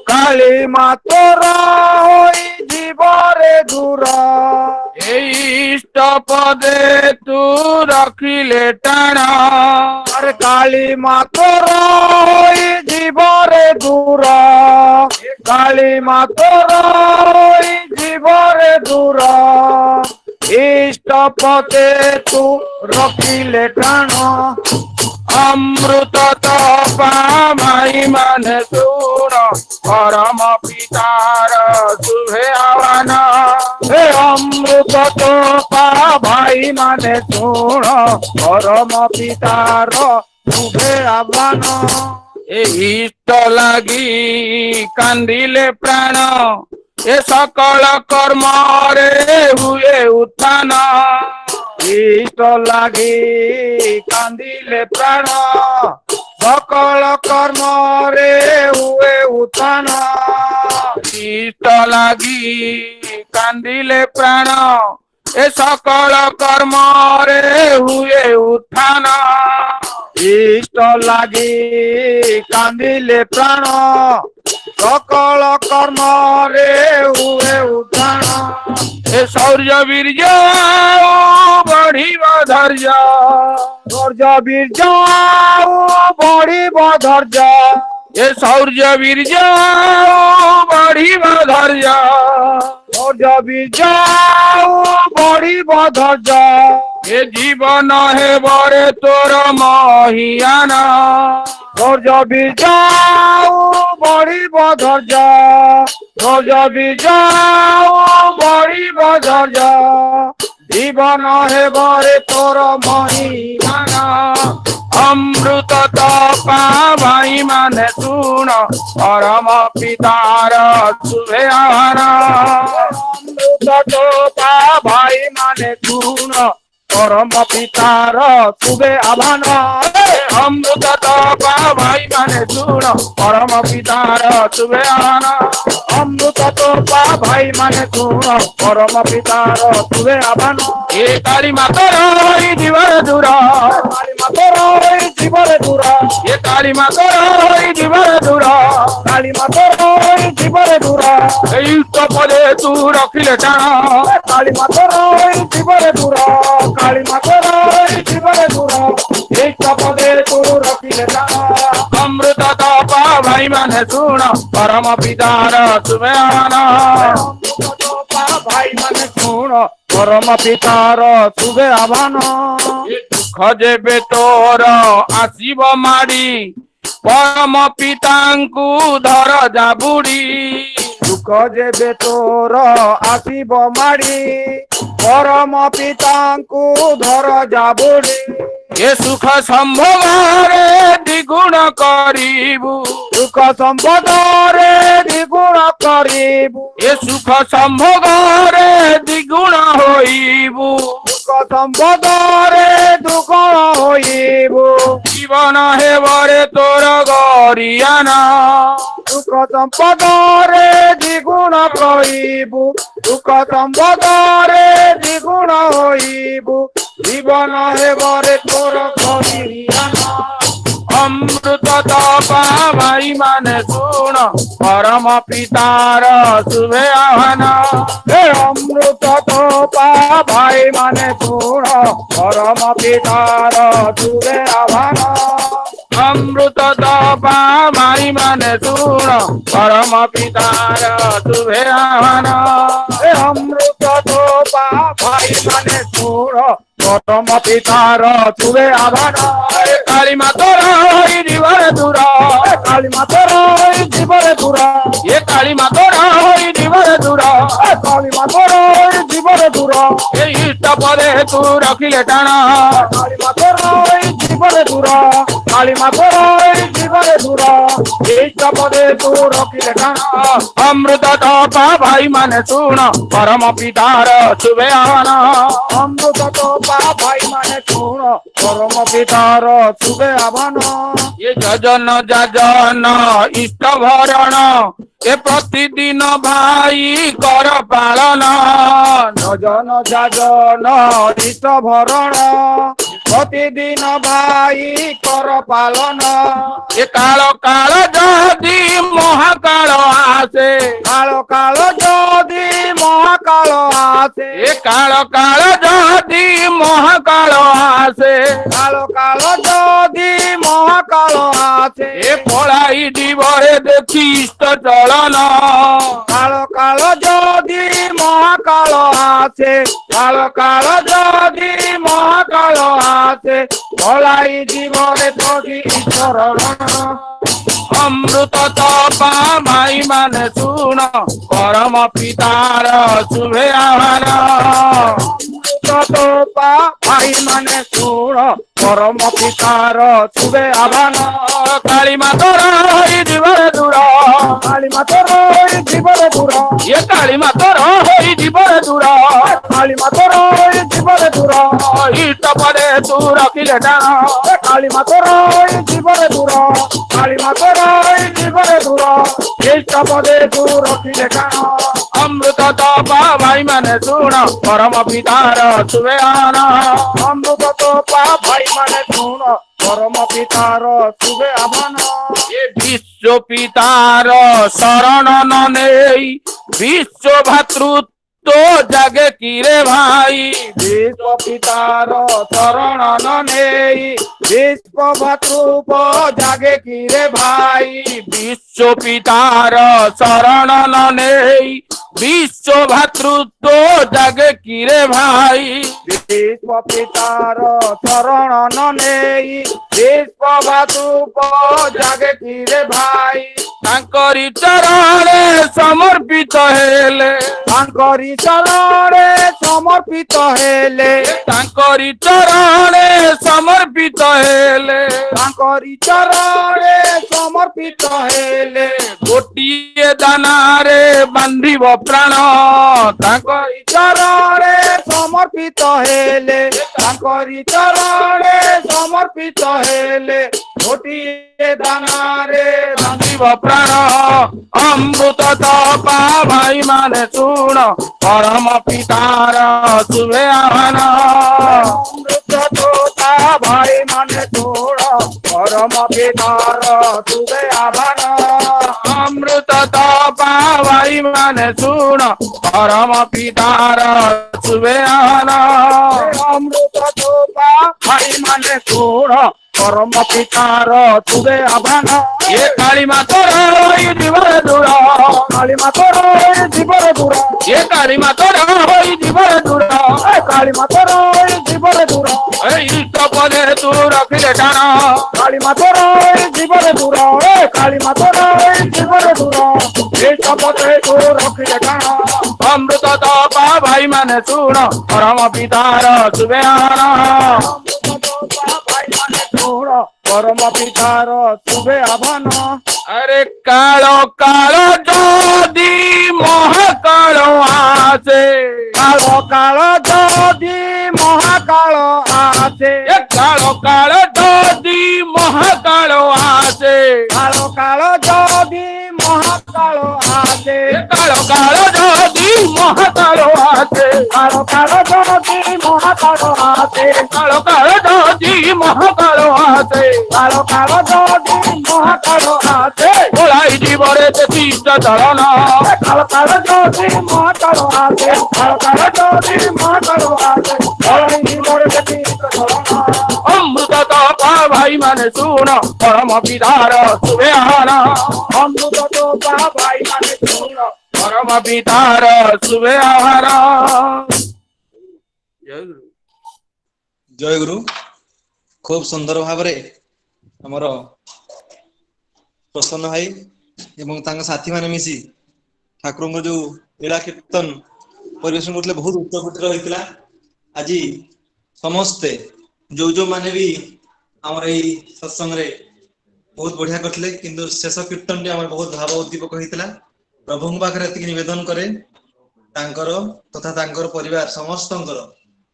কালী মাতর জীবরে দূর এই ইষ্ট পদে তু রখিলে টাণ আরে কালী মাতর জীবরে দূর কালী মাতর জীবরে দূর ইষ্ট পদে তু রখিলে টাণ অমৃত পাই মানে শুণ পরম পিতার শুভে আহ্বান হে অমৃত পা ভাই মানে শুণ পরম পিতার শুভে আহ্বান এই ইষ্ট লাগি কান্দিলে প্রাণ এ সকল কর্মরে হুয়ে উত্থান ইষ্ট লাগি কান্দিলে প্রাণ সকল কর্মরে হুয়ে উত্থান ইষ্ট লাগি কান্দিলে প্রাণ এ সকল কর্মরে হুয়ে উত্থান ইষ্ট লাগি কান্দিলে প্রাণ সকল কর্মরে হুয়ে উত্থান এ শৌর্য বীর্য বঢ়িব ধৈর্য শৌর্য বীর্য বঢ়িব ধৈর্য এ শৌর্য বীর্য বঢ়িব ধৈর্য শৌর্য বীর্য বঢ়িব ধৈর্য এ জীবন হেবরে তোর মহিয়ান শৌর্য বীর্য বঢ়িব ধৈর্য শৌর্য বীর্য বঢ়িব ধৈর্য জীবন হেবরে তোর মহিয়ান অমৃত তপা ভাই মানে শুণ পরম পিতার শুভে আহ্বান অমৃত তপা ভাই মানে শুণ পরম পিতার শুভে আহ্বান অমৃত তপা ভাই মানে শুণ পরম পিতার শুভে আহ্বান অমৃত তপা ভাই মানে শুণ পরম পিতার শুভে আহ্বান এ কালী মাতর জীবরে দূর কালী মাতর জীবরে দূর এ কালী মাতর জীবরে দূর কালী মাতর জীবরে দূর এই পদে তু রখিলে টাণ কালী মাতর জীবরে দূর কালী মাতর জীবরে দূর এই পদে তু রখিলে টাণ অমৃত তপা ভাই মানে শুণ পরম পিতার শুভে আহ্বান ভাই মানে শুণ পরম পিতার শুভে আহ্বান দুঃখ যেবে তোর আসিব মাড়ি পরম পিতাଙ୍କୁ ধর জাବୁଡ଼ି দুঃখ যেবে তোর আসিব মাড়ি পরম পিতাଙ୍କୁ ধর জাବୁଡ଼ି এ সুখ সম্ভবরে দ্বিগুণ করিবু সুখ সম্পদরে দ্বিগুণ করিবু এ সুখ সম্ভবরে দ্বিগুণ হইবু সুখ সম্পদরে দুগুণ হইবু জীবন হেবরে তোর গরিয়ান সুখ সম্পদরে দ্বিগুণ করিবু সুখ সম্পদরে দ্বিগুণ হইবু জীবন হেবরে তোর গরিয়ান অমৃত তপা ভাই মানে শুণ পরম পিতার শুভে আহ্বান হে অমৃত তপা ভাই মানে শুণ পরম পিতার শুভে আহ্বান অমৃত তপা ভাই মানে শুণ পরম পিতার শুভে আহ্বান হে অমৃত তপা ভাই মানে শুণ পরম পিতার শুভে আহ্বান কালী মাতর জীবরে দূর কালী মাতর জীবরে দূর এ কালী মাতর জীবরে দূর কালী মাতর জীবরে দূর এই ইষ্ট পদে তু রখিলে টাণ কালী মাতর জীবরে দূর কালী মাতর জীবরে ଇଷ୍ଟ ପଦେ ତୁ ରଖିଲେ କାଣ ଅମୃତ ତୋପା ଭାଇ ମାନେ ଶୁଣ ପରମ ପିତାର ଶୁଭେ ଆହ୍ୱାନ ଅମୃତ ତୋପା ଭାଇ ମାନେ ଶୁଣ ପରମ ପିତାର ଶୁଭେ ଆହ୍ୱାନ ଏ ଯଜନ ଯାଜନ ଇଷ୍ଟ ଭରଣ ଏ ପ୍ରତିଦିନ ଭାଇ କର ପାଳନ ଯଜନ ଯାଜନ ଇଷ୍ଟ ଭରଣ ପ୍ରତିଦିନ ଭାଇ କର ପାଳନ ଏ କାଳ କାଳ ଯଦି ମହାକାଳ ଆସେ କାଳ କାଳ ଯଦି ମହାକାଳ ଆସେ ଏ କାଳ କାଳ ଯଦି ମହାକାଳ ଆସେ କାଳ କାଳ ଯଦି ମହାକାଳ ଆସେ ଏ ପଳାଇ ଯିବରେ ଦେଖି ଇଷ୍ଟ ଚଳନ କାଳ କାଳ ଯଦି ମହାକାଳ ଆସେ କାଳ କାଳ ଯଦି ମହାକାଳ ଆସେ ପଳାଇ ଯିବରେ ଦେଖି ଚରଣ ଅମୃତ ତୋପା ଭାଇ ମାନେ ଶୁଣ ପରମ ପିତାର ଶୁଭେ ଆହ୍ୱାନ ଅମୃତ ତୋପା ଭାଇ ମାନେ ଶୁଣ ପରମ ପିତାର ଶୁଭେ ଆହ୍ୱାନ କାଳୀ ମାତର ହୋଇ ଯିବରେ ଦୂର କାଳୀ ମାତର ହୋଇ ଯିବରେ ଦୂର ଏ କାଳୀ ମାତର ହୋଇ ଯିବରେ ଦୂର କାଳୀ ମାତର ହୋଇ ଯିବରେ ଦୂର ଇଷ୍ଟ ପଦେ ତୁ ରଖିଲେ ଟାଣ କାଳୀ ମାତର ହୋଇ ଯିବରେ ଦୂର କାଳୀ ମାତର ହୋଇ ଯିବରେ ଦୂର ଇଷ୍ଟ ପଦେ ତୁ ରଖିଲେ ଟାଣ ଅମୃତ ତୋପା ଭାଇ ମାନେ ଶୁଣ ପରମ ପିତାର ଶୁଭେ ଆହ୍ୱାନ ଅମୃତ ତୋପା ଭାଇ ମାନେ ଶୁଣ ପରମ ପିତାର ଶୁଭେ ଆହ୍ୱାନ ଏ ବିଶ୍ୱ ପିତାର ଶରଣ ନ ନେଇ ବିଶ୍ୱ ଭାତୃତ୍ୱ ଜାଗେ କିରେ ଭାଇ ବିଶ୍ୱ ପିତାର ଶରଣ ନ ନେଇ ବିଶ୍ୱ ଭାତୃତ୍ୱ ଜାଗେ କିରେ ଭାଇ ବିଶ୍ୱ ପିତାର ଶରଣ ନ ନେଇ ବିଶ୍ୱ ଭାତୃତ୍ୱ ଜାଗେ କିରେ ଭାଇ ବିଶ୍ୱ ପିତାର ଶରଣ ନ ନେଇ ବିଶ୍ୱ ଭାତୃତ୍ୱ ଜାଗେ କିରେ ଭାଇ ତାଙ୍କରି ଚରଣରେ ସମର୍ପିତ ହେଲେ ତାଙ୍କରି ଚରଣରେ ସମର୍ପିତ ହେଲେ ତାଙ୍କରି ଚରଣରେ ସମର୍ପିତ ହେଲେ ତାଙ୍କରି ଚରଣରେ ସମର୍ପିତ ହେଲେ ଗୋଟିଏ ଦାନାରେ ବାନ୍ଧିବ ପ୍ରାଣ ତାଙ୍କରି ଚରଣରେ ସମର୍ପିତ ହେଲେ ତାଙ୍କରି ଚରଣରେ ସମର୍ପିତ ହେଲେ ଗୋଟିଏ ଦାନାରେ ବାନ୍ଧିବ ପ୍ରାଣ ଅମୃତ ତୋପା ଭାଇ ମାନେ ଶୁଣ ପରମ ପିତାର ଶୁଭେ ଆହ୍ୱାନ ଅମୃତ ତୋପା ଭାଇ ମାନେ ଶୁଣ ପରମ ପିତାର ଶୁଭେ ଆହ୍ୱାନ ଅମୃତ ତୋପା ଭାଇ ମାନେ ଶୁଣ ପରମ ପିତାର ଶୁଭେ ଆହ୍ୱାନ ଅମୃତ ତୋପା ଭାଇ ମାନେ ଶୁଣ ପରମ ପିତାର ଶୁଭେ ଆହ୍ୱାନ ଏ କାଳୀ ମାତର ହୋଇ ଯିବରେ ଦୂର କାଳୀ ମାତର ହୋଇ ଯିବରେ ଦୂର ଏ କାଳୀ ମାତର ହୋଇ ଯିବରେ ଦୂର କାଳୀ ମାତର ହୋଇ ଯିବରେ ଦୂର ଏ ଇଷ୍ଟ ପଦେ ତୁ ରଖିଲେ ଟାଣ କାଳୀ ମାତର ହୋଇ ଯିବରେ ଦୂର କାଳୀ ମାତର ହୋଇ ଯିବରେ ଦୂର ଇଷ୍ଟ ପଦେ ତୁ ରଖିଲେ ଟାଣ ଅମୃତ ତୋପା ଭାଇ ମାନେ ଶୁଣ ପରମ ପିତାର ଶୁଭେ ଆହ୍ୱାନ ପରମ ପିତାର ଶୁଭେ ଆହ୍ୱାନ ଆରେ କାଳ କାଳ ଯଦି ମହାକାଳ ଆସେ କାଳ କାଳ ଯଦି ମହାକାଳ ଆସେ କାଳ କାଳ ଯଦି ମହାକାଳ ଆସେ କାଳ କାଳ ଯଦି ମହାକାଳ ଆସେ କାଳ କାଳ ଯଦି ମହାକାଳ ଆସେ କାଳ କାଳ ଯଦି ମହାକାଳ ଆସେ କାଳ କାଳ ଯଦି ମହାକାଳ ଆସେ କାଳ କାଳ ଯଦି ମହାକାଳ ଆସେ ପଳାଇ ଯିବରେ ଦେଖି ଇଷ୍ଟ ଚଳନ କାଳ କାଳ ଯଦି ମହାକାଳ ଆସେ କାଳ କାଳ ଯଦି ମହାକାଳ ଆସେ ପଳାଇ ଯିବରେ ଦେଖି ଇଷ୍ଟ ଚଳନ ଅମୃତ ତୋପା ଭାଇ ମାନେ ଶୁଣ ପରମ ପିତାର ଶୁଭେ ଆହ୍ୱାନ ଅମୃତ ତୋପା ଭାଇ ମାନେ ଶୁଣ ପରମ ପିତାର ଶୁଭେ ଆହ୍ୱାନ ଜୟ ଗୁରୁ। ଖୁବ ସୁନ୍ଦର ଭାବରେ ଆମର ପ୍ରସନ୍ନ ଭାଇ ଏବଂ ତାଙ୍କ ସାଥୀ ମାନେ ମିଶି ଠାକୁରଙ୍କ ଯୋଉ ଲୀଳା କୀର୍ତ୍ତନ ପରିବେଷଣ କରୁଥିଲେ ବହୁତ ଉଚ୍ଚକୋଟୀର ହେଇଥିଲା। ଆଜି ସମସ୍ତେ ଯୋଉମାନେ ବି ଆମର ଏଇ ସତ୍ସଙ୍ଗରେ बहुत बढ़िया करथिले किंतु शेष कीर्तन टी हमर बहुत भाव उद्दीपक होइतिला। प्रभु पाखरे एतिକି निवेदन करे तांकर तथा तांकर परिवार समस्तंकर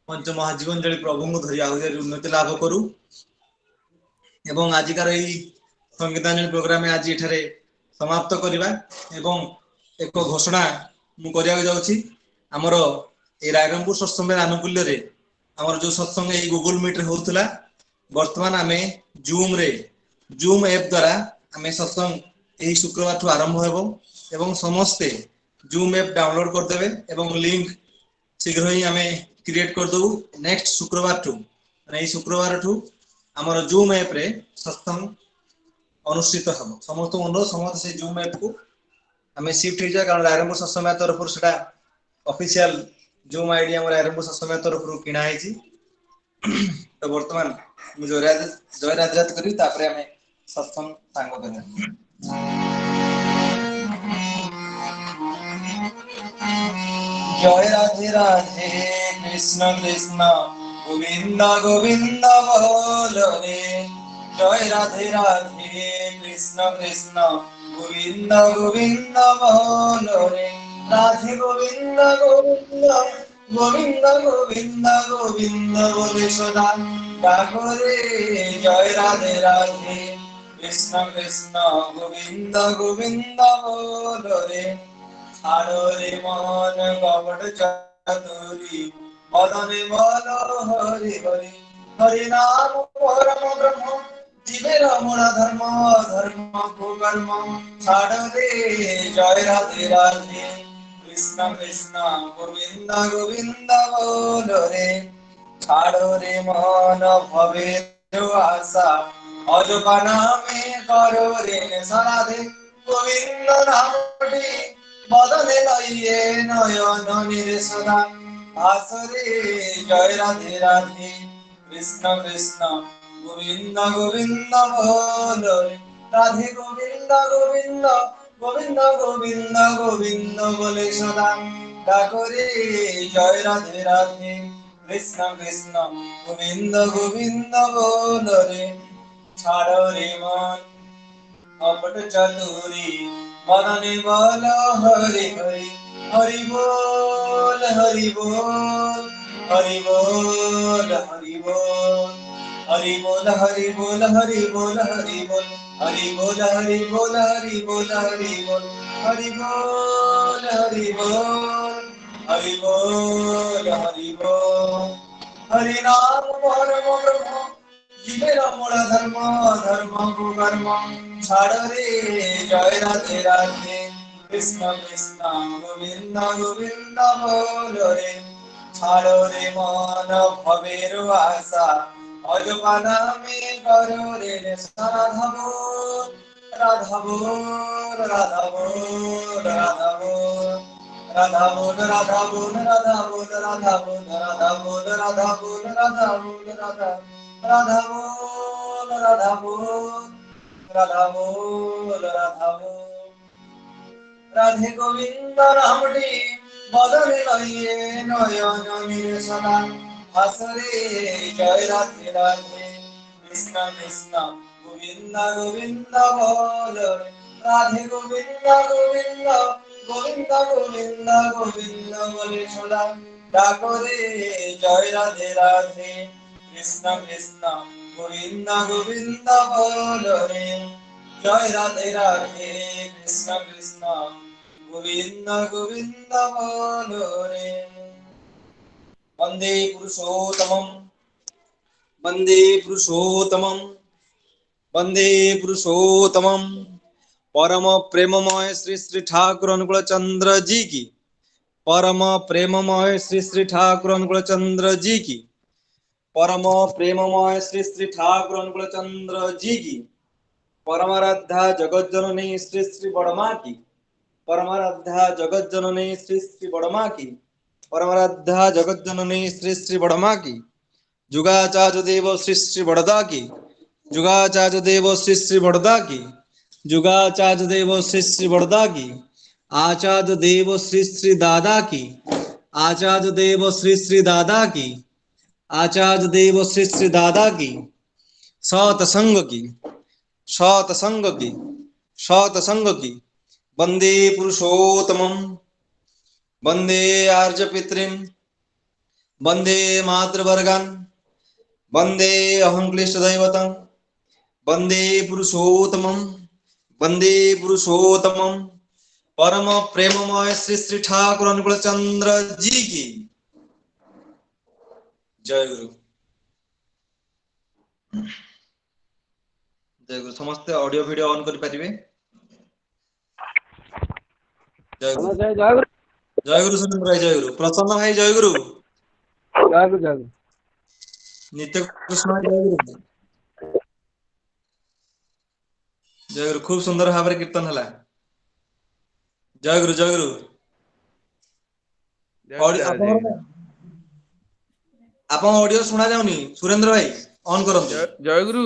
पंच महाजीवन जळी प्रभु को धरि आहुति उन्नति लाभ करू एवं आजिकार एई संगीतांजलि प्रोग्राम आज एठारे समाप्त करिबा एवं एक घोषणा मु करिया जाउछि। हमर ए रायरंगपुर सत्संग आनुकूल्य रे हमर जो सत्संग ए गूगल मीट रे होउतला वर्तमान आमे जूम ऐप द्वारा आमे सत्संग एही शुक्रवार ठु आरंभ हेबो एवं समस्ते जूम ऐप डाउनलोड कर देबे एवं लिंक शीघ्र ही आमे क्रिएट कर दउ। नेक्स्ट शुक्रवार ठु माने एही शुक्रवार ठु हमर जूम ऐप रे सत्संग अनुष्ठित हबो। समस्त अनुरोध समस्त से जूम ऐप को आमे शिफ्ट हो जाय कारण रायरंगपुर सत्संग तरफ सेटा ऑफिशियल जूम आईडी हमर रायरंगपुर सत्संग तरफ किना हेछि। तो वर्तमान मु जय राधे करी तापरे आमे सत्संग सांग करबे। जय राधे राधे कृष्ण कृष्ण गोविंद गोविंद बोल रे। जय राधे राधे कृष्ण कृष्ण गोविंद गोविंद बोल रे। राधे गोविंद गोविंद गोविंद गोविंद गोविंद बोले सदा डाकोरे। जय राधे राधे कृष्ण कृष्ण गोविंद गोविंद बोल रे। छाड़ो रे मन कपट चतुरी मदने बोल हरि हरि। हरि नाम परम ब्रह्म जीवे रमण धर्म धर्म को कर्म छाड़ो रे। जय राधे राधे कृष्ण कृष्ण गोविंद गोविंद बोल रे। छाड़ो रे मन भवे आशा अजपाना में करो रे सराधे। गोविंद नामटी बदले लइए नयन निरे सदा आसरे। जय राधे राधे कृष्ण कृष्ण गोविंद गोविंद बोल रे। राधे गोविंद गोविंद गोविंद गोविंद गोविंद बोले सदा डाकोरे। जय राधे राधे कृष्ण कृष्ण गोविंद गोविंद बोल रे। छाड़ो रे मन कपट चतुरी मदने बोल हरि हरि। हरि बोल हरि बोल हरि बोल हरि बोल हरि बोल हरि बोल हरि बोल हरि बोल हरि बोल हरि बोल हरि बोल हरि बोल हरि बोल हरि बोल हरि बोल हरि बोल। हरि नाम परम ब्रह्म जीवे रमण धर्म धर्म को कर्म छाड़ रे। जय राधे राधे कृष्ण कृष्ण गोविंद गोविंद बोल रे। छाड़ो रे मन भवेर आशा अजपाना में करो रे राधा बोल राधा बोल राधा बोल राधा बोल राधा बोल राधा बोल राधा बोल राधा बोल राधा बोल राधा बोल राधा बोल राधा राधा बोल राधा बोल राधा बोल राधा बोल। राधे गोविंद रामटी बदले लइए नयन निरे सदा आसरे। जय राधे राधे कृष्ण कृष्ण गोविंद गोविंद बोल रे। राधे गोविंद गोविंद गोविंद गोविंद गोविंद बोले सदा डाकोरे। जय राधे राधे कृष्ण कृष्ण गोविंद गोविंद बोल रे। जय राधे राधे कृष्ण कृष्ण गोविंद गोविंद बोल रे। वंदे पुरुषोत्तमं वंदे पुरुषोत्तमं वंदे पुरुषोत्तमं। परम प्रेममय श्री श्री ठाकुर अनुकूल चंद्र जी की। परम प्रेममय श्री श्री ठाकुर अनुकूल चंद्र जी की। परम प्रेममय श्री श्री ठाकुर अनुकूल चंद्र जी की। परमाराध्या जगत जननी श्री श्री बड़मा की। परमाराध्या जगत जननी श्री श्री बड़मा की। परमाराध्या जगत जननी श्री श्री बड़मा की। जुगाचार्य देव श्री श्री बड़दा की। जुगाचार्य देव श्री श्री बड़दा की। जुगाचार्य देव श्री श्री बड़दा की। आचार्य देव श्री श्री दादा की। आचार्य देव श्री श्री दादा की। आचार्य देव श्री श्री दादा की। सतसंग की। सत संग की वंदे पुरुषोत्तमं वंदे आर्य पितृं वंदे मातृवर्गान् वंदे अहं क्लिष्टदैवतं वंदे पुरुषोत्तमं वंदे पुरुषोत्तमं परम प्रेममय श्री श्री ठाकुर अनुकूल चंद्र जी की जय गुरु। जय गुरु। समस्त ऑडियो वीडियो ऑन कर पारिबे। जय गुरु। जय जय गुरु जय गुरु सुरेंद्र भाई जय गुरु। प्रसन्न भाई जय गुरु। जय गुरु जय गुरु। नित्य कृष्ण भाई जय गुरु। जय गुरु। खूब सुंदर भाव में कीर्तन हला। जय गुरु जय गुरु। आपन ऑडियो सुना जाउनी सुरेंद्र भाई ऑन करंतु। जय गुरु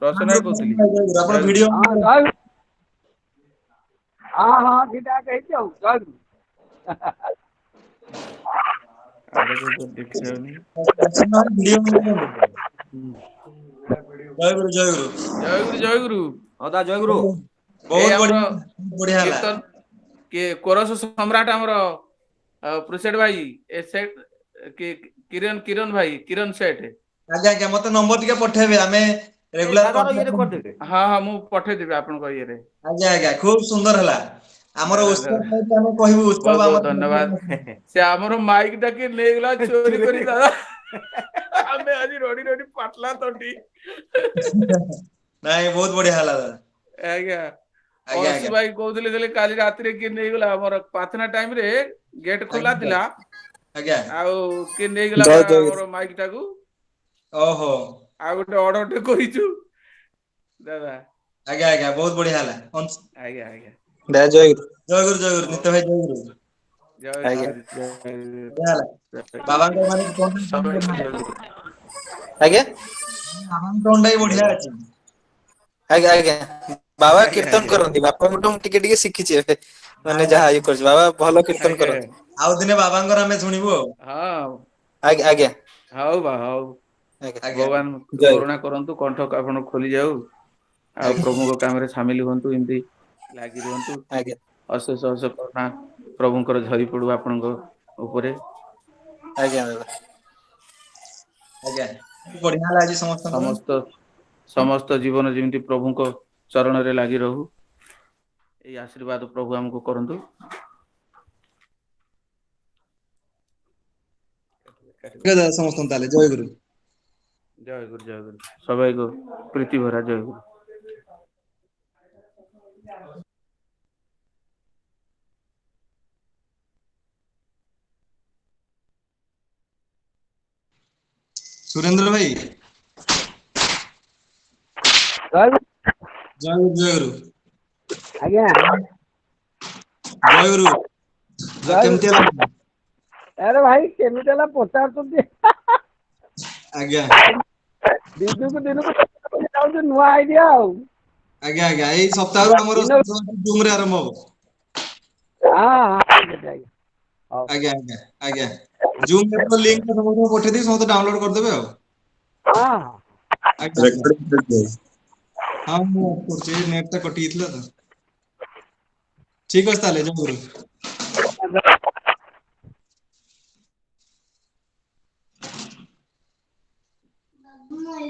प्रसन्न भाई कहतली आपन वीडियो हाँ जय गुरु। हाँ हाँ सीधा कही जय गुरु। आगे को देखियोनी वीडियो जय गुरु जय गुरु। जय गुरु जय गुरु। हदा जय गुरु। बहुत हमरो बढ़िया हला। कीर्तन के कोरस सम्राट हमरो प्रेसिडेंट भाई ए सेट के किरण भाई किरण सेठ। आज्ञा आज्ञा मते नंबर टिके पठेबे आमे रेगुलर हाँ हाँ मु पठे देबे आपन को ये रे। आज्ञा आज्ञा खूब सुंदर हला। हमर दादा उत्सव दादा सहित आमे कहबो उत्सव बहुत बहुत हमर धन्यवाद। से हमरो माइक टा के ले गेला चोरी करी दादा हमें आज रोडी रोडी पटला तोटी नहीं बहुत बढ़िया हला दादा। आज्ञा आज्ञा अरसी आज्ञा भाई कहउतले देले काली रात रे के नै गेला हमर पाथना टाइम रे गेट खोला आज्ञा थिला आज्ञा आउ के नै गेला हमर माइक टा को ओहो आ गोटे ऑर्डर टे करिछु दादा। आज्ञा आज्ञा बहुत बढ़िया हला। आज्ञा आज्ञा जय गुरु। जय गुरु जय गुरु। नित्य भाई जय गुरु। जय आज्ञा गुरु जय बढ़िया हला। बाबा को माने कोन सब जय गुरु। आज्ञा बाबा टोन डाई बढ़िया अछि। आज्ञा आज्ञा बाबा आज्ञा कीर्तन आज्ञा करंती बापा मोटो टिके टिके शिखिछि एबे माने आज्ञा जहा ये करछि बाबा भलो कीर्तन आज्ञा करंती। आउ दिने बाबांकर हमें सुनिबो। हाँ आज्ञा आज्ञा हौ बा हौ आज्ञा आज्ञा भगवान जय करुणा करंतु कंठ आपण खोली जाऊ आ आज्ञा प्रभुଙ୍କ କାମରେ ସାମିଲ ହୁଅନ୍ତୁ ଏମିତି ଲାଗି ରୁହନ୍ତୁ। आज्ञा ଅଶେଷ ଅଶେଷ କରୁଣା ପ୍ରଭୁଙ୍କର ଝରି ପଡୁ ଆପଣଙ୍କ ଉପରେ। आज्ञा बाबा आज्ञा बढ़िया हला आज समस्तଙ୍କର। ସମସ୍ତ ସମସ୍ତ ଜୀବନ ଯେମିତି ପ୍ରଭୁଙ୍କ ଚରଣରେ ଲାଗି ରହୁ ଏଇ ଆଶୀର୍ବାଦ ପ୍ରଭୁ ଆମକୁ କରନ୍ତୁ। ସମସ୍ତଙ୍କୁ ତାହେଲେ ଜୟ ଗୁରୁ। ଜୟ ଗୁରୁ ସବାଇକୁ ପ୍ରୀତି ଭରା ଜୟ ଗୁରୁ। सुरेंद्र भाई जय गुरु। जय गुरु जय गुरु। आज्ञा जय गुरु। जय केमती गुरु। हला? अरे भाई केमिति हला पचारुଛନ୍ତି। आज्ञा दिनକୁ दिनକୁ ଯାଉଛି ନୂଆ ଆଇडिଆ ଆଉ। आज्ञा आज्ञा एई सप्ताहରୁ हमर जूम रे आरंभ हो। हाँ हाँ हौ आज्ञा आज्ञा आज्ञा जूम रे तो लिंक समस्त पठेଇ देई समस्त डाउनलोड कर देबे आ। हाँ आज्ञा आज्ञा हां मु करछि नेट ता कटि गइतला त। ठीक अछि ताले जय गुरु। हाँ